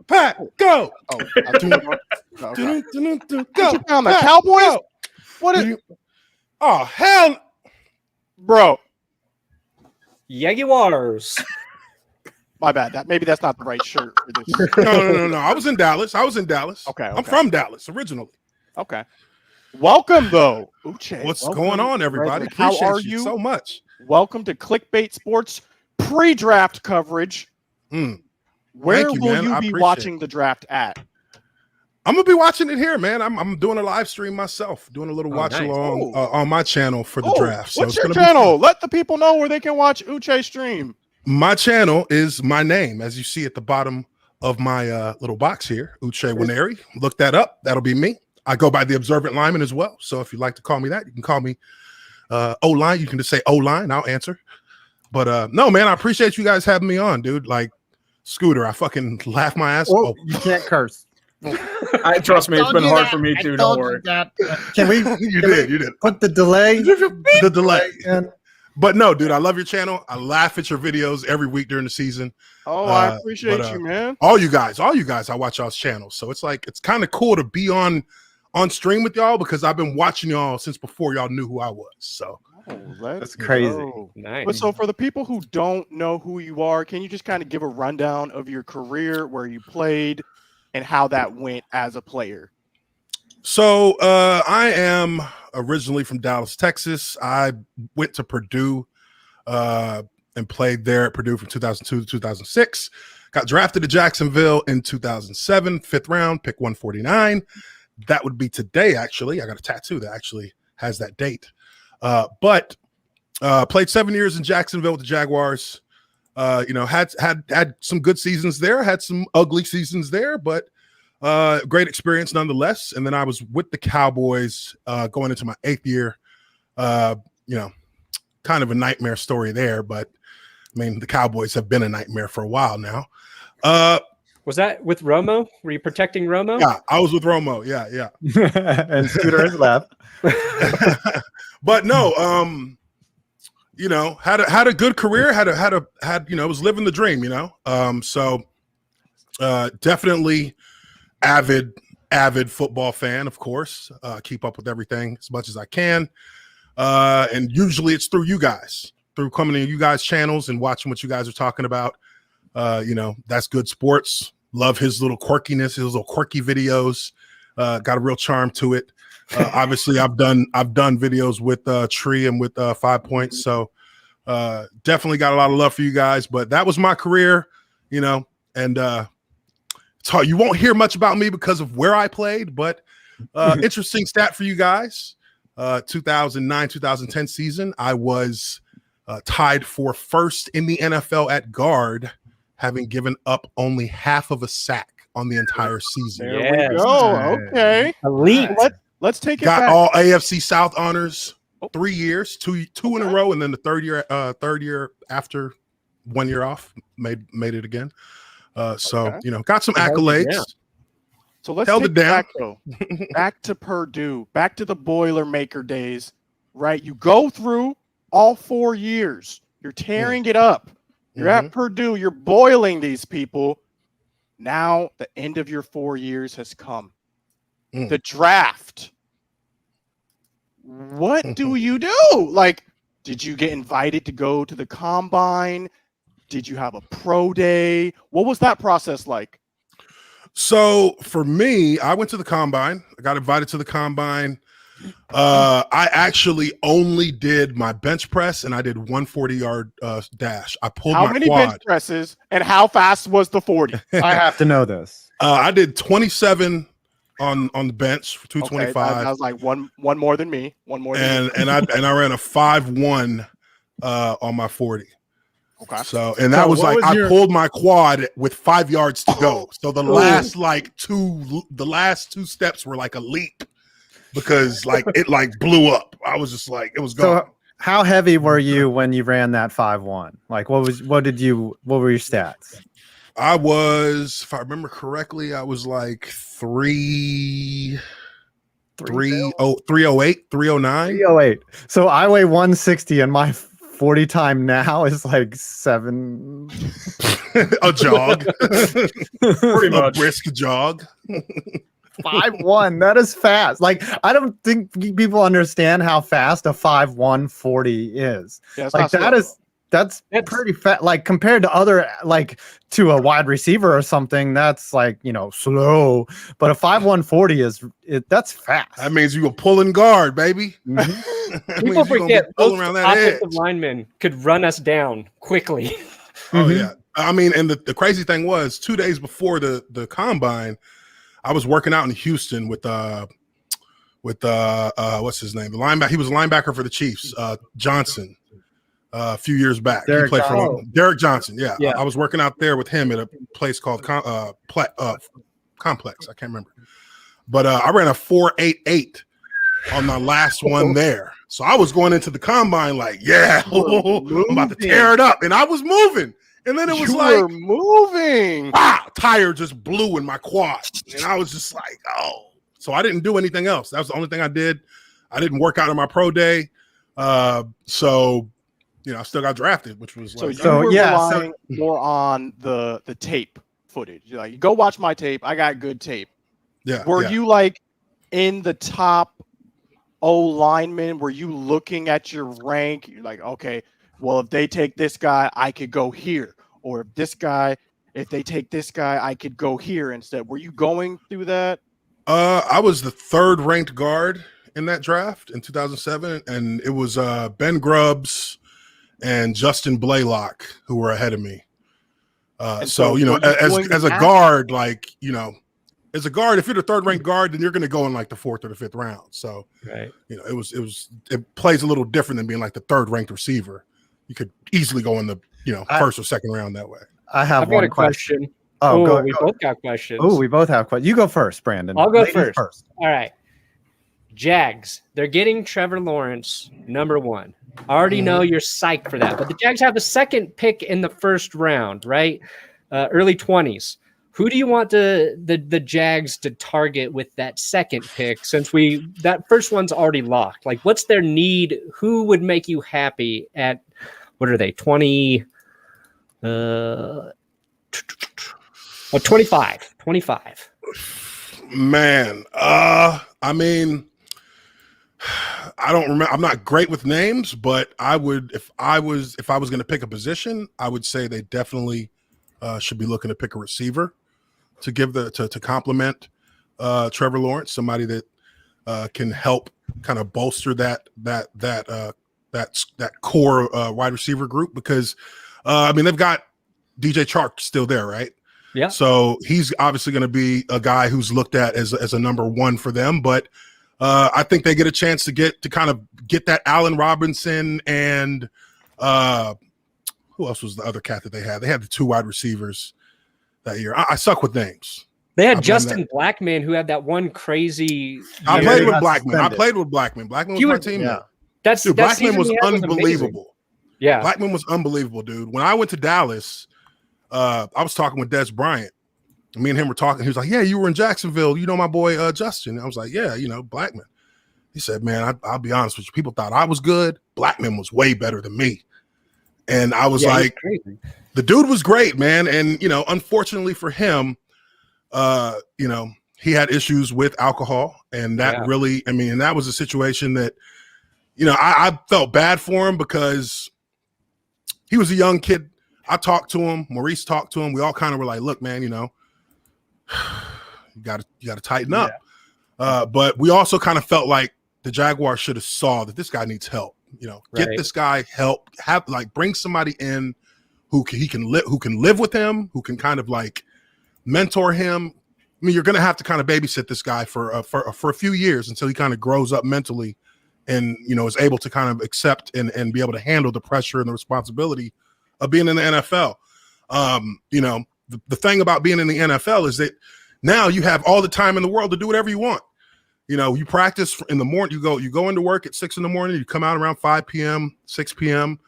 Pat, go! Oh, go! The Cowboys? What is? Oh hell, bro! Jaguars. My bad. Maybe that's not the right shirt for this. No. I was in Dallas. Okay. I'm from Dallas originally. Okay. Welcome though, Uche. What's going on, everybody? How Appreciate are you you so much. Welcome to Clickbait Sports pre-draft coverage. Where Thank you, will man. you I be appreciate watching it. the draft at? I'm gonna be watching it here, man. I'm doing a live stream myself, doing a little watch nice. along on my channel for the draft. So what's it's your gonna channel? Let the people know where they can watch Uche stream. My channel is my name, as you see at the bottom of my little box here, Uche Nwaneri. Look that up. That'll be me. I go by the Observant Lineman as well. So if you'd like to call me that, you can call me O-Line. You can just say O-Line. I'll answer. But no, man, I appreciate you guys having me on, dude. Like, Scooter, I fucking laugh my ass off. You can't curse. Trust me, it's been hard for me too. Don't worry. Can we? You did. Put the delay. The delay. And But no, dude, I love your channel. I laugh at your videos every week during the season. Oh, I appreciate you, man. All you guys, I watch y'all's channels. So it's like, it's kind of cool to be on stream with y'all because I've been watching y'all since before y'all knew who I was. So that's crazy. Nice. But so for the people who don't know who you are, can you just kind of give a rundown of your career, where you played, and how that went as a player? So I am originally from Dallas, Texas. I went to Purdue and played there at Purdue from 2002 to 2006. Got drafted to Jacksonville in 2007, 5th round, pick 149. That would be today, actually. I got a tattoo that actually has that date. But played 7 years in Jacksonville with the Jaguars. Had some good seasons there, had some ugly seasons there, but great experience nonetheless. And then I was with the Cowboys going into my 8th year. Kind of a nightmare story there, but I mean, the Cowboys have been a nightmare for a while now. Was that with Romo? Were you protecting Romo? Yeah, I was with Romo. Yeah. And Scooter is left. But no, had a good career, had was living the dream, So definitely avid football fan, of course. Keep up with everything as much as I can. And usually it's through you guys, through coming to you guys' channels and watching what you guys are talking about. That's good sports. Love his little quirkiness, his little quirky videos. Got a real charm to it. Obviously, I've done videos with Tree and with 5 Points, so definitely got a lot of love for you guys. But that was my career, and it's hard. You won't hear much about me because of where I played, but interesting stat for you guys. 2009-2010 season, I was tied for first in the NFL at guard, having given up only half of a sack on the entire season. There we go. Okay. Elite. Let's take it Got back. all AFC South honors 3 years, two in a row, and then the third year after 1 year off, made it again. Got some accolades. Yeah. So let's held take it down. back, though. Back to Purdue, back to the Boilermaker days, right? You go through all 4 years. You're tearing it up. You're at Purdue. You're boiling these people. Now the end of your 4 years has come. The draft. What do you do? Like, did you get invited to go to the combine? Did you have a pro day? What was that process like? So for me, I went to the combine. I got invited to the combine. I actually only did my bench press and I did 140-yard dash. I pulled how my many quad. bench presses and how fast was the 40? I have to know this. I did 27 on the bench for 225. Okay, that was like one more than me. One more than me. and I ran a 5.1 on my 40. Okay. So that was what like was I pulled my quad with 5 yards to go. So the last two steps were like a leap because like it like blew up. I was just like it was gone. So how heavy were you when you ran that 5.1? Like what were your stats? I was, if I remember correctly, I was like 308, 309. 308. So I weigh 160 and my 40 time now is like 7. A jog. Pretty A much. brisk jog. 5.1. That is fast. Like I don't think people understand how fast a 5.1 40 is. Yeah, it's Like not slow. that's pretty fast. Like compared to other, like to a wide receiver or something, that's like, slow. But a 5.1 40 that's fast. That means you were pulling guard, baby. People forget pulling those around that edge. offensive linemen could run us down quickly. Oh yeah. I mean, and the crazy thing was 2 days before the combine, I was working out in Houston with what's his name? The linebacker. He was a linebacker for the Chiefs, Johnson. A few years back, he played for Derek Johnson. Yeah, I was working out there with him at a place called Complex. I can't remember, but I ran a 4.88 on my last one there. So I was going into the combine like, yeah, I'm about to tear it up, and I was moving, and then it was like moving. Wow, tire just blew in my quad, and I was just like, oh. So I didn't do anything else. That was the only thing I did. I didn't work out on my pro day, so. I still got drafted, which was like, relying more on the tape footage. Like, go watch my tape. I got good tape. Yeah. Were you like in the top O linemen? Were you looking at your rank? You're like, okay, well, if they take this guy, I could go here. Or if they take this guy, I could go here instead. Were you going through that? I was the third ranked guard in that draft in 2007, and it was Ben Grubbs and Justin Blaylock who were ahead of me. So as a guard, like, as a guard, if you're the third ranked guard, then you're going to go in like the 4th or the 5th round. So, right. It plays a little different than being like the third ranked receiver. You could easily go in the, first or second round that way. I've got one question. Oh, we both got questions. Oh, we both have questions. You go first, Brandon. I'll go Ladies first. All right. Jags, they're getting Trevor Lawrence, number 1. I already know you're psyched for that, but the Jags have the second pick in the first round, right? Early 20s. Who do you want the Jags to target with that second pick? Since that first one's already locked. Like, what's their need? Who would make you happy at what are they? 25. 25. Man, I mean, I don't remember. I'm not great with names, but I would, if I was going to pick a position, I would say they definitely should be looking to pick a receiver to give to complement Trevor Lawrence, somebody that can help kind of bolster that core wide receiver group, because I mean, they've got DJ Chark still there, right? Yeah. So he's obviously going to be a guy who's looked at as a number one for them, but I think they get a chance to get that Allen Robinson and who else was the other cat that they had? They had the 2 wide receivers that year. I suck with names. They had Justin Blackman, who had that one crazy. I played with Blackman. Blackman was my teammate. Yeah. Dude, Blackman was unbelievable. Yeah. Blackman was unbelievable, dude. When I went to Dallas, I was talking with Des Bryant. Me and him were talking. He was like, "Yeah, you were in Jacksonville. You know my boy Justin." I was like, "Yeah, Blackman." He said, "Man, I'll be honest with you. People thought I was good. Blackman was way better than me." And I was like, the dude was great, man. And, unfortunately for him, he had issues with alcohol. And that really, and that was a situation that, I felt bad for him because he was a young kid. I talked to him. Maurice talked to him. We all kind of were like, look, man, you got to tighten up. But we also kind of felt like the Jaguars should have saw that this guy needs help. Get this guy help, bring somebody in who can live with him, who can kind of mentor him. I mean, you're going to have to kind of babysit this guy for a few years until he kind of grows up mentally and, is able to kind of accept and be able to handle the pressure and the responsibility of being in the NFL. The thing about being in the NFL is that now you have all the time in the world to do whatever you want. You practice in the morning, you go into work at 6 a.m, you come out around 5 p.m, 6 p.m.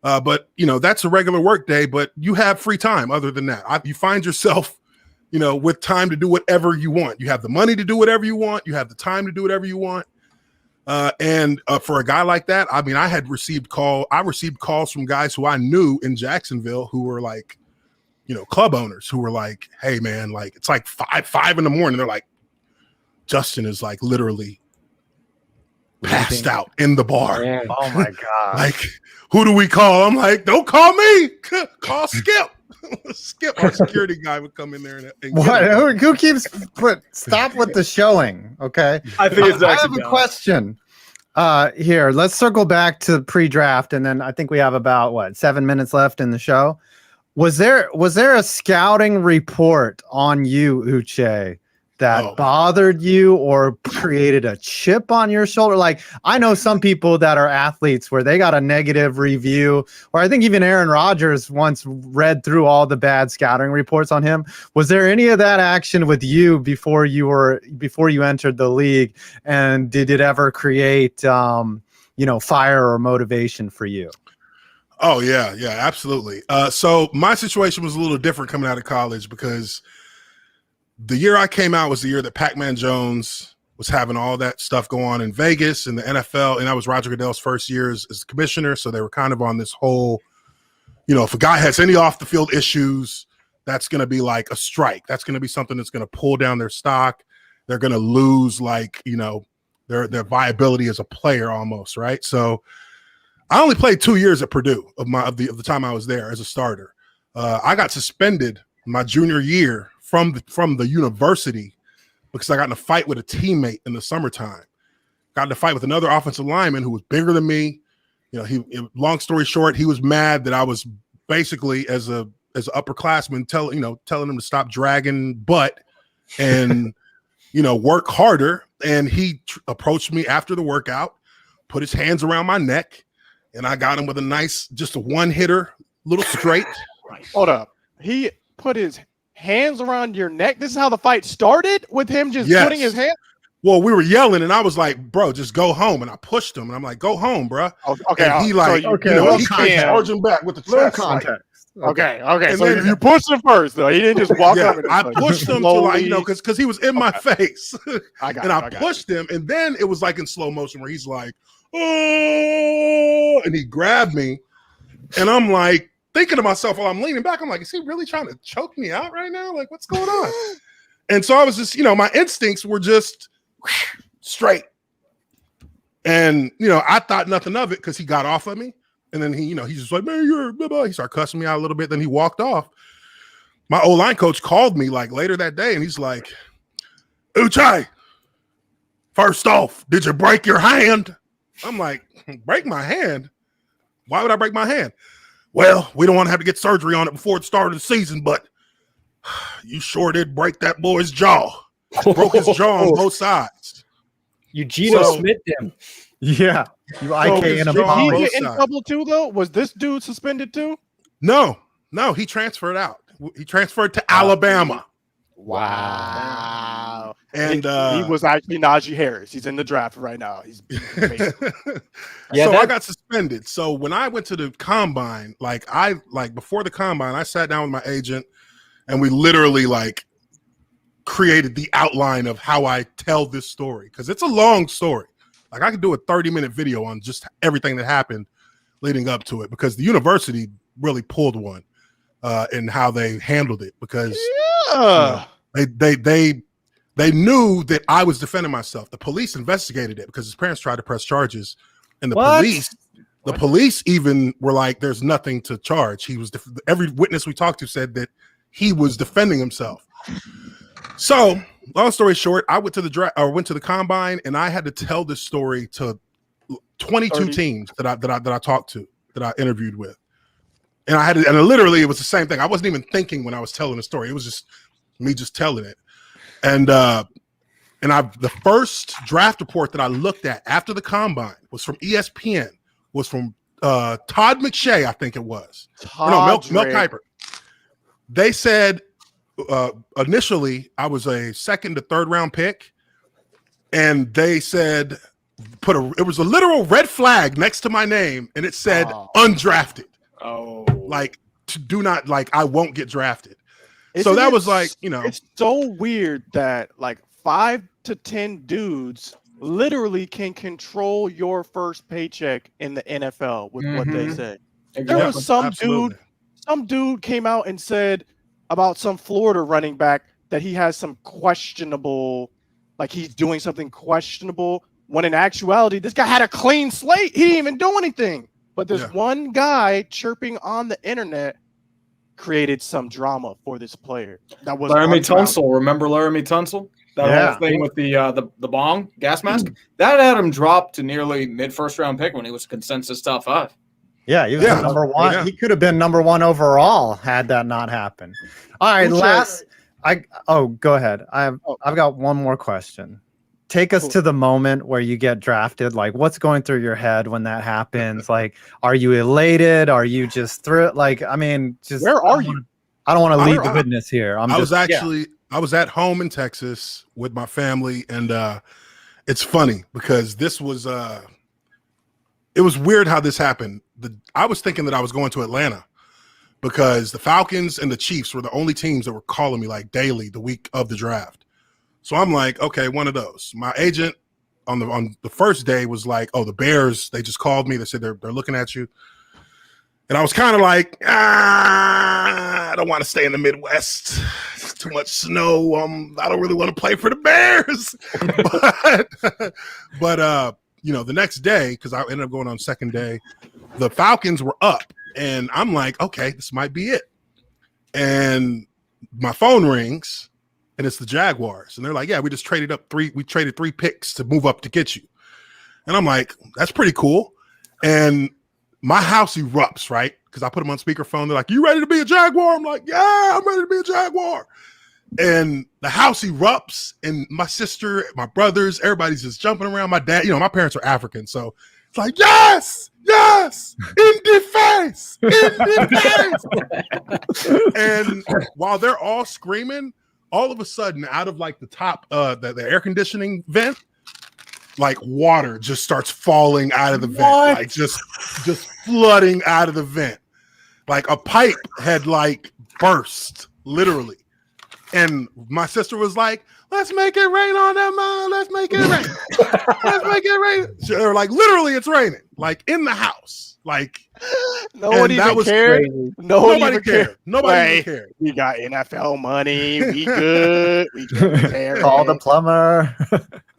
But that's a regular work day, but you have free time other than that. You find yourself, with time to do whatever you want. You have the money to do whatever you want. You have the time to do whatever you want. And for a guy like that, I mean, I received calls from guys who I knew in Jacksonville who were club owners who were like, "Hey man, it's 5 a.m. They're like, Justin is literally passed out in the bar." Man. Oh my God. Who do we call? I'm like, don't call me. Call Skip. Skip, our security guy, would come in there and what? Who keeps stop with the showing? Okay. I think it's I have a question. Here, let's circle back to pre-draft, and then I think we have about 7 minutes left in the show. Was there a scouting report on you, Uche, that bothered you or created a chip on your shoulder? I know some people that are athletes where they got a negative review, or I think even Aaron Rodgers once read through all the bad scouting reports on him. Was there any of that action with you before you entered the league? And did it ever create, fire or motivation for you? Oh yeah, absolutely. So my situation was a little different coming out of college because the year I came out was the year that Pac-Man Jones was having all that stuff go on in Vegas and the NFL, and that was Roger Goodell's first year as commissioner. So they were kind of on this whole, if a guy has any off-the-field issues, that's going to be like a strike. That's going to be something that's going to pull down their stock. They're going to lose, their viability as a player almost, right? So I only played 2 years at Purdue of the time I was there as a starter. I got suspended my junior year from the university because I got in a fight with a teammate in the summertime. Got in a fight with another offensive lineman who was bigger than me. Long story short, he was mad that I was basically as an upperclassman telling him to stop dragging butt and work harder. And he approached me after the workout, put his hands around my neck, and I got him with just a one-hitter, little straight. Hold up. He put his hands around your neck? This is how the fight started, with him just putting his hand? Well, we were yelling, and I was like, "Bro, just go home." And I pushed him, and I'm like, "Go home, bro." Okay. And he he came charging back with the chest. Context. Okay. And So then- you pushed him first, though. He didn't just walk up. And I pushed him to like, because he was in my face. I pushed him, and then it was like in slow motion where he's like, oh, and he grabbed me, and I'm like thinking to myself while I'm leaning back, I'm like, is he really trying to choke me out right now? Like, what's going on? And so I was just, my instincts were just straight. And, I thought nothing of it because he got off of me. And then he's just like, man, you're blah, blah. He started cussing me out a little bit. Then he walked off. My O-line coach called me like later that day, and he's like, Uche, first off, did you break your hand? I'm like, break my hand? Why would I break my hand? Well, we don't want to have to get surgery on it before the start of the season, but you sure did break that boy's jaw. Broke his jaw on both sides. You Geno Smith him. Yeah. You IK in a Did he poly. get in trouble too, though? Was this dude suspended too? No, he transferred out. He transferred to Alabama. Wow. And he was actually Najee Harris. He's in the draft right now. He's I got suspended. So when I went to the combine, before the combine, I sat down with my agent and we literally created the outline of how I tell this story. Because it's a long story. Like I could do a 30-minute video on just everything that happened leading up to it, because the university really pulled one in how they handled it, because they knew that I was defending myself. The police investigated it because his parents tried to press charges, and the police even were like, "There's nothing to charge." He was every witness we talked to said that he was defending himself. So, long story short, I went to the combine, and I had to tell this story to 22 teams that I talked to, that I interviewed with, and literally it was the same thing. I wasn't even thinking when I was telling the story; it was just me just telling it. And the first draft report that I looked at after the combine was from ESPN, was from Todd McShay, I think it was. Mel Kiper. They said initially I was a 2nd to 3rd round pick, and they said it was a literal red flag next to my name, and it said undrafted. Oh, I won't get drafted. So that was it's so weird that 5 to 10 dudes literally can control your first paycheck in the NFL with what they say. There was some dude came out and said about some Florida running back that he has some questionable, he's doing something questionable, when in actuality, this guy had a clean slate. He didn't even do anything. But this one guy chirping on the internet created some drama for this player. That was Laramie Tunsil. Remember Laramie Tunsil? That whole thing with the bong gas mask? That had him drop to nearly mid-first round pick when he was consensus top 5. Yeah, he was number 1. Yeah. He could have been number 1 overall had that not happened. All right, go ahead. I've got one more question. Take us to the moment where you get drafted. What's going through your head when that happens? Are you elated? Are you just through it? Where are you? I don't want to lead the witness here. I was at home in Texas with my family, and it's funny because this was it was weird how this happened. I was thinking that I was going to Atlanta because the Falcons and the Chiefs were the only teams that were calling me daily the week of the draft. So I'm like, okay, one of those. My agent on the first day was like, oh, the Bears, they just called me. They said they're looking at you. And I was kind of like, I don't want to stay in the Midwest. It's too much snow. I don't really want to play for the Bears. but the next day, because I ended up going on second day, the Falcons were up. And I'm like, okay, this might be it. And my phone rings. And it's the Jaguars. And they're like, yeah, we just traded 3 picks to move up to get you. And I'm like, that's pretty cool. And my house erupts, right? Because I put them on speakerphone. They're like, you ready to be a Jaguar? I'm like, yeah, I'm ready to be a Jaguar. And the house erupts. And my sister, my brothers, everybody's just jumping around. My dad, my parents are African. So it's like, yes, in defense. And while they're all screaming, all of a sudden, out of the top, the air conditioning vent, water just starts falling out of the vent, just flooding out of the vent. Like a pipe had like burst, literally. And my sister was like, let's make it rain on them. Let's make it rain. Let's make it rain. They're like, literally, it's raining. Like in the house. Like nobody even cared. Nobody cared. Nobody even cared. We got NFL money. We good. We can Call the plumber.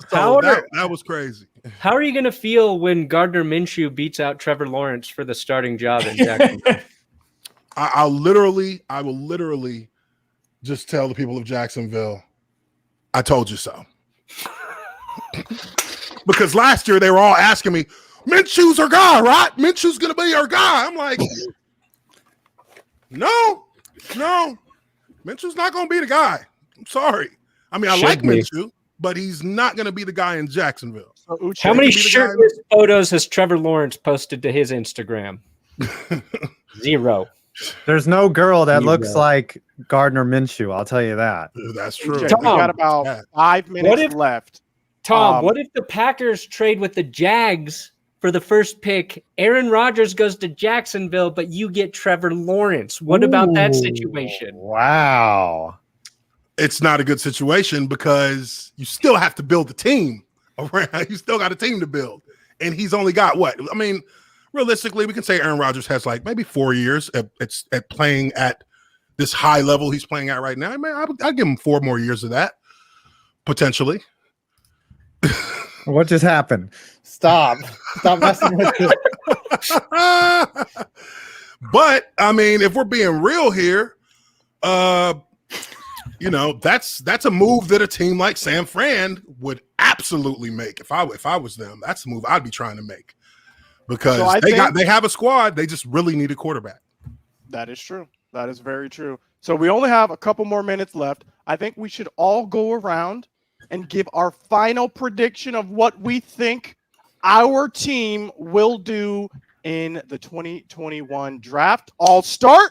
So that was crazy. How are you going to feel when Gardner Minshew beats out Trevor Lawrence for the starting job in Jacksonville? I will literally just tell the people of Jacksonville, I told you so. Because last year they were all asking me, Minshew's our guy, right? Minshew's going to be our guy. I'm like, no. Minshew's not going to be the guy. I'm sorry. I mean, I like Minshew, but he's not going to be the guy in Jacksonville. How many shirtless photos has Trevor Lawrence posted to his Instagram? 0. There's no girl that looks like Gardner Minshew. I'll tell you that. That's true. We got about 5 minutes left. Tom, what if the Packers trade with the Jags for the first pick? Aaron Rodgers goes to Jacksonville, but you get Trevor Lawrence. What about that situation? Wow. It's not a good situation because you still have to build the team around. You still got a team to build. And he's only got what? I mean, realistically, we can say Aaron Rodgers has like maybe 4 years at playing at this high level he's playing at right now. I mean, I'd give him 4 more years of that, potentially. What just happened? Stop messing with it. But I mean, if we're being real here, you know, that's a move that a team like San Fran would absolutely make. If I was them, that's the move I'd be trying to make. Because they have a squad, they just really need a quarterback. That is true. That is very true. So we only have a couple more minutes left. I think we should all go around and give our final prediction of what we think our team will do in the 2021 draft. I'll start.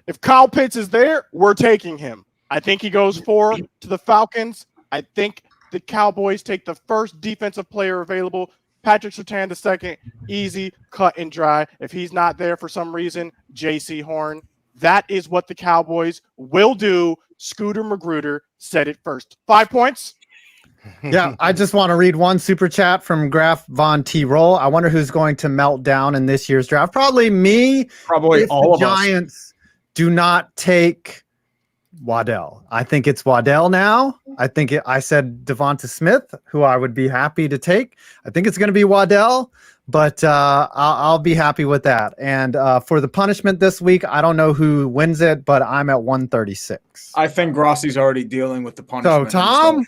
If Kyle Pitts is there, we're taking him. I think he goes 4 to the Falcons. I think the Cowboys take the first defensive player available. Patrick Surtain the second, easy, cut and dry. If he's not there for some reason, J.C. Horn. That is what the Cowboys will do. Scooter Magruder said it first. 5 points. Yeah, I just want to read one super chat from Graf Von T. Roll. I wonder who's going to melt down in this year's draft. Probably me. Probably if all the of us. Giants do not take Waddell. I think it's Waddell now. I said Devonta Smith, who I would be happy to take. I think it's going to be Waddell, but I'll be happy with that. And for the punishment this week, I don't know who wins it, but I'm at 136. I think Grossi's already dealing with the punishment. So Tom,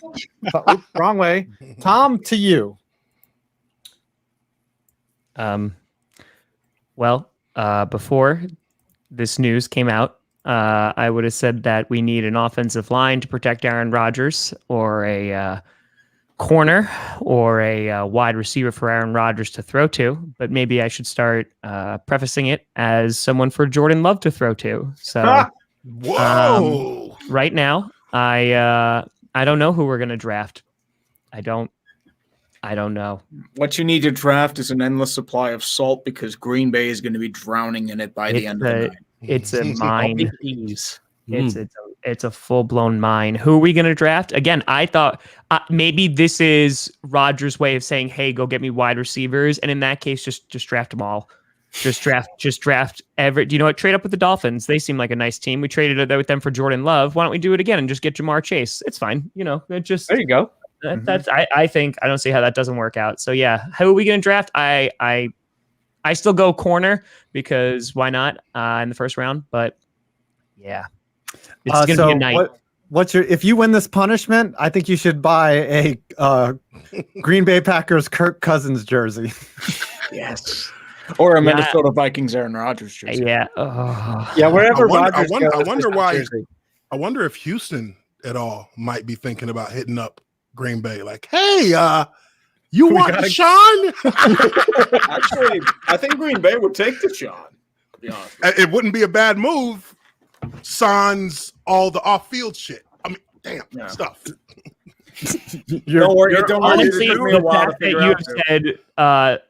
wrong way. Tom, to you. Well, before this news came out, I would have said that we need an offensive line to protect Aaron Rodgers, or a corner, or a wide receiver for Aaron Rodgers to throw to. But maybe I should start prefacing it as someone for Jordan Love to throw to. So, whoa! Right now, I don't know who we're gonna draft. I don't know. What you need to draft is an endless supply of salt, because Green Bay is going to be drowning in it by the end of the night. It's a mine. It's a full-blown mine. Who are we going to draft? Again, I thought maybe this is Rodgers' way of saying, hey, go get me wide receivers. And in that case, just draft them all. Just draft every. Do you know what? Trade up with the Dolphins. They seem like a nice team. We traded with them for Jordan Love. Why don't we do it again and just get Jamar Chase? It's fine. You know, it just. There you go. That's. I think I don't see how that doesn't work out. So yeah, who are we going to draft? I still go corner, because why not in the first round? But yeah, it's going to be a night. What's your? If you win this punishment, I think you should buy a Green Bay Packers Kirk Cousins jersey. Yes. Or a Minnesota Vikings Aaron Rodgers jersey. Yeah. Yeah, wherever Rodgers goes. I wonder if Houston at all might be thinking about hitting up Green Bay. Like, hey, you want Deshaun? Actually, I think Green Bay would take Deshaun, to be honest. It wouldn't be a bad move. Sans all the off-field shit. I mean, stuff. Don't worry. Honestly, the fact that you have said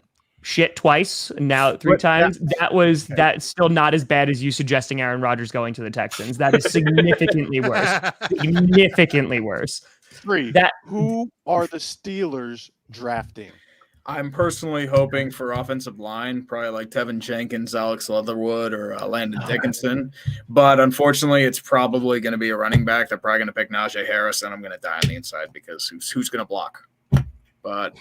shit twice, now 3 times. That's still not as bad as you suggesting Aaron Rodgers going to the Texans. That is significantly worse. Significantly worse. 3. Who are the Steelers drafting? I'm personally hoping for offensive line, probably like Tevin Jenkins, Alex Leatherwood, or Landon Dickinson. But unfortunately, it's probably going to be a running back. They're probably going to pick Najee Harris, and I'm going to die on the inside because who's going to block? But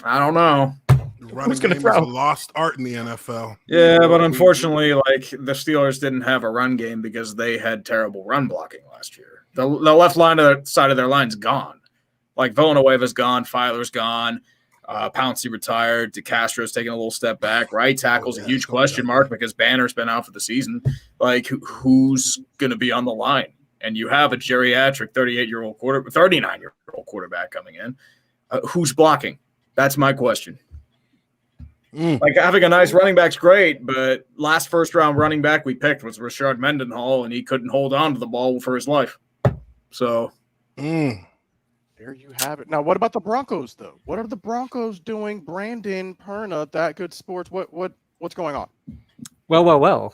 I don't know. Running game is a lost art in the NFL. Yeah, but unfortunately, like the Steelers didn't have a run game because they had terrible run blocking last year. The left line of the side of their line's gone. Like Villanueva's gone, Filer's gone. Pouncey retired. DeCastro's taking a little step back. Right tackle's a huge question mark because Banner's been out for the season. Like, who's going to be on the line? And you have a geriatric 39-year-old quarterback coming in. Who's blocking? That's my question. Like, having a nice running back's great, but last first-round running back we picked was Rashard Mendenhall, and he couldn't hold on to the ball for his life. So there you have it. Now, what about the Broncos, though? What are the Broncos doing? Brandon, Perna, Thatsgoodsports, what's going on? Well.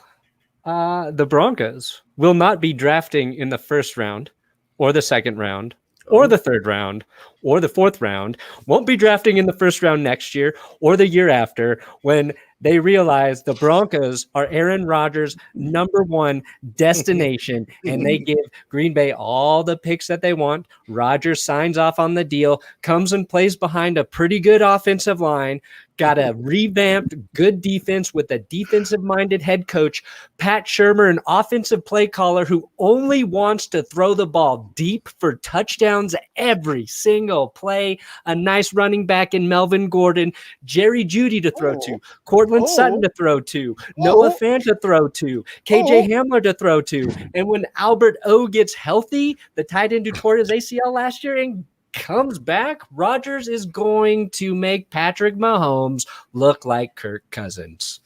The Broncos will not be drafting in the first round or the second round or the third round or the fourth round. Won't be drafting in the first round next year or the year after when they realize the Broncos are Aaron Rodgers' #1 destination, and they give Green Bay all the picks that they want. Rodgers signs off on the deal, comes and plays behind a pretty good offensive line, got a revamped good defense with a defensive-minded head coach, Pat Shurmur, an offensive play caller who only wants to throw the ball deep for touchdowns every single play, a nice running back in Melvin Gordon, Jerry Jeudy to throw to, Cortland Sutton to throw to, Noah Fant to throw to, KJ Hamler to throw to. And when Albert O gets healthy, the tight end who tore his ACL last year and comes back, Rodgers is going to make Patrick Mahomes look like Kirk Cousins.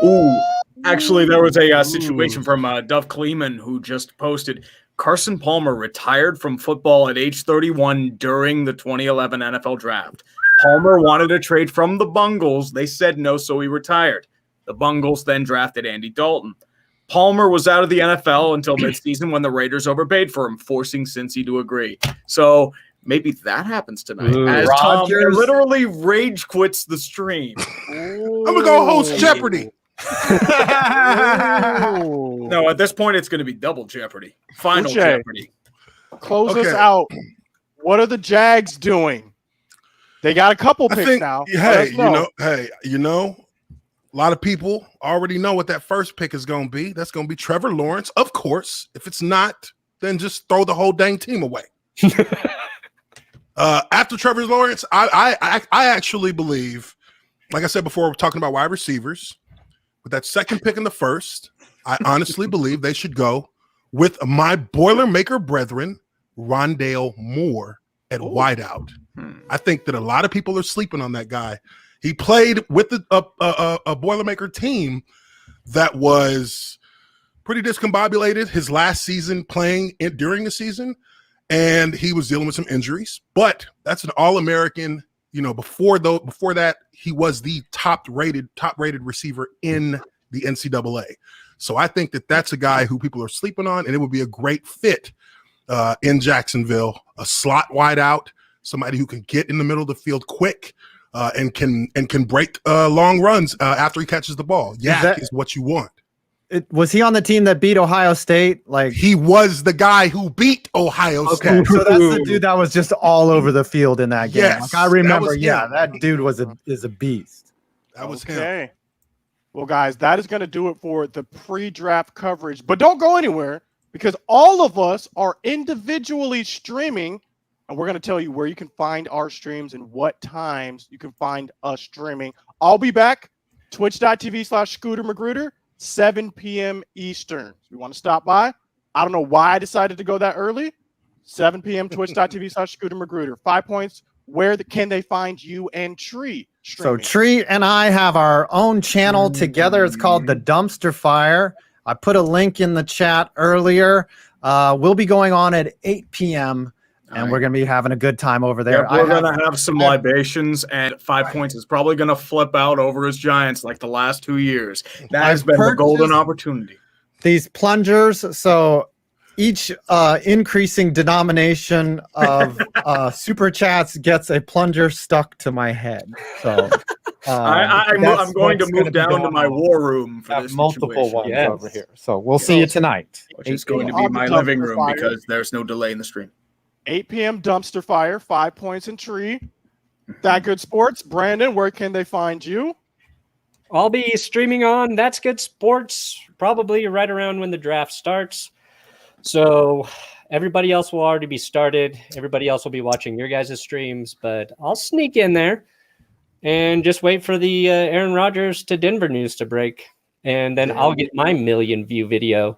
Ooh, actually, there was a situation from Dov Kleeman who just posted Carson Palmer retired from football at age 31 during the 2011 NFL draft. Palmer wanted a trade from the Bengals. They said no, so he retired. The Bengals then drafted Andy Dalton. Palmer was out of the NFL until midseason when the Raiders overpaid for him, forcing Cincy to agree. So maybe that happens tonight. As Tom literally rage quits the stream. I'm going to go host Jeopardy. No, at this point, it's going to be double Jeopardy. Final Jeopardy. Close us out. What are the Jags doing? They got a couple picks now. Hey, a lot of people already know what that first pick is going to be. That's going to be Trevor Lawrence. Of course, if it's not, then just throw the whole dang team away. After Trevor Lawrence, I actually believe, like I said before, we're talking about wide receivers. With that second pick in the first, I honestly believe they should go with my Boilermaker brethren, Rondale Moore at wideout. I think that a lot of people are sleeping on that guy. He played with a Boilermaker team that was pretty discombobulated his last season playing during the season, and he was dealing with some injuries. But that's an All-American. Before that, he was the top rated receiver in the NCAA. So I think that that's a guy who people are sleeping on, and it would be a great fit in Jacksonville. A slot wide out, somebody who can get in the middle of the field quick and can break long runs after he catches the ball. Is what you want. Was he on the team that beat Ohio State? Like, he was the guy who beat Ohio State. So that's the dude that was just all over the field in that game. Yes, I remember. That dude is a beast. That was him. Well, guys, that is going to do it for the pre-draft coverage. But don't go anywhere because all of us are individually streaming, and we're going to tell you where you can find our streams and what times you can find us streaming. I'll be back, twitch.tv/ScooterMagruder. 7 p.m. Eastern. If you want to stop by, I don't know why I decided to go that early. 7 p.m. twitch.tv/ScooterMagruder. 5 points. Where can they find you and Tree streaming? So Tree and I have our own channel together. It's called The Dumpster Fire. I put a link in the chat earlier. We'll be going on at 8 p.m. and we're going to be having a good time over there. Yeah, we're going to have some libations, and 5 points is probably going to flip out over his Giants like the last 2 years. That has been the golden opportunity. These plungers, so each increasing denomination of super chats gets a plunger stuck to my head. So I'm going to move down to my war room for this multiple situation. ones over here. So we'll see you tonight. Which is going to be my living room because there's no delay in the stream. 8 p.m. dumpster fire, 5 points in tree. That Good Sports. Brandon, where can they find you? I'll be streaming on That's Good Sports probably right around when the draft starts. So everybody else will already be started. Everybody else will be watching your guys' streams, but I'll sneak in there and just wait for the Aaron Rodgers to Denver news to break. And then I'll get my million-view video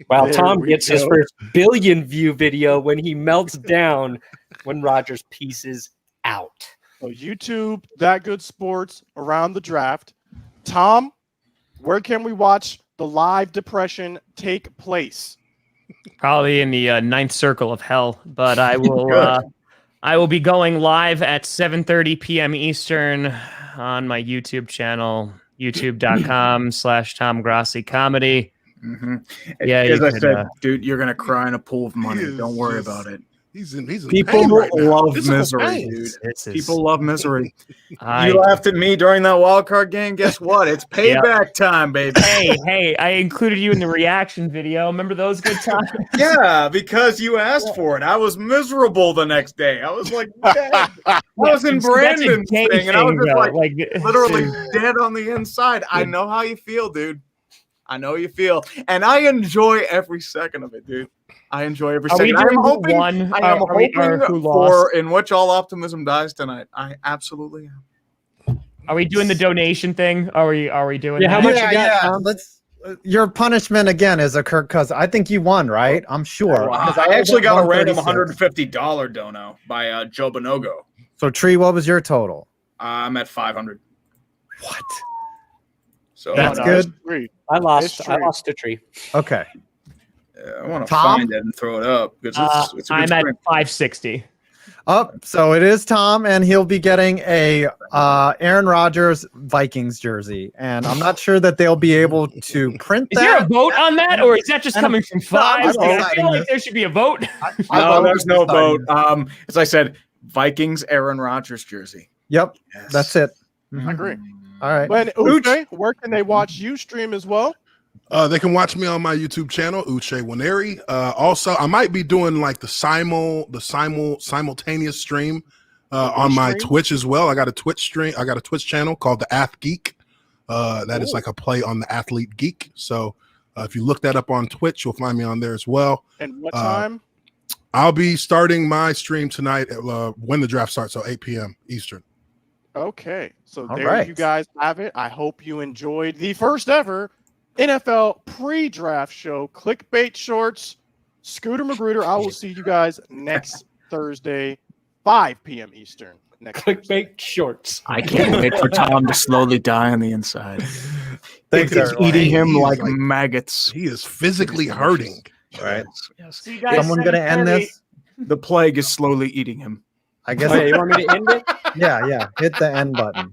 while Tom gets his first billion-view video when he melts down when Rodgers pieces out. So YouTube, That Good Sports, around the draft. Tom, where can we watch the live depression take place? Probably in the ninth circle of hell, but I will be going live at 7:30 p.m. Eastern on my YouTube channel, youtube.com/Tom Grassi Comedy. Mm-hmm. Yeah, as I said, dude, you're gonna cry in a pool of money. Don't worry about it. He's in People pain right now. love Physical misery, pain. dude. People love misery. You laughed at me during that wild card game. Guess what? It's payback time, baby. Hey, I included you in the reaction video. Remember those good times? Yeah, because you asked for it. I was miserable the next day. I was like, dead. I was in Brandon's thing, and I was just like literally dead on the inside. I know how you feel, dude. I know you feel, and I enjoy every second of it, dude. I enjoy every second. I'm hoping for in which all optimism dies tonight. I absolutely am. Are we doing the donation thing? Are we doing? Yeah, that? how much you got? Let's. Your punishment again is a Kirk Cousins. I think you won, right? I'm sure. I actually got a random $150 dono by Joe Bonogo. So Tree, what was your total? I'm at 500. What? So that's good. I lost to Tree. Okay. I want to find it and throw it up because it's I'm at 560. So it is Tom, and he'll be getting a Aaron Rodgers Vikings jersey, and I'm not sure that they'll be able to print that. Is there a vote on that, or is that just coming from five? I feel like there should be a vote. No, there's no vote. As I said, Vikings Aaron Rodgers jersey. Yep, that's it. I agree. All right. When Uche, where can they watch you stream as well? They can watch me on my YouTube channel, Uche Nwaneri. Also, I might be doing like the simultaneous stream on my Twitch as well. I got a Twitch stream. I got a Twitch channel called the Ath Geek. That is like a play on the Athlete Geek. So if you look that up on Twitch, you'll find me on there as well. And what time? I'll be starting my stream tonight when the draft starts, so 8 p.m. Eastern. Okay, so there you guys have it. I hope you enjoyed the first ever NFL pre-draft show. Clickbait Shorts, Scooter Magruder. I will see you guys next Thursday, 5 p.m. Eastern. Next Clickbait Shorts. I can't wait for Tom to slowly die on the inside. Thanks, it's eating him like maggots. He is physically hurting. Right. Yes. Someone gonna end this? The plague is slowly eating him. I guess. You want me to end it? Yeah. Hit the end button.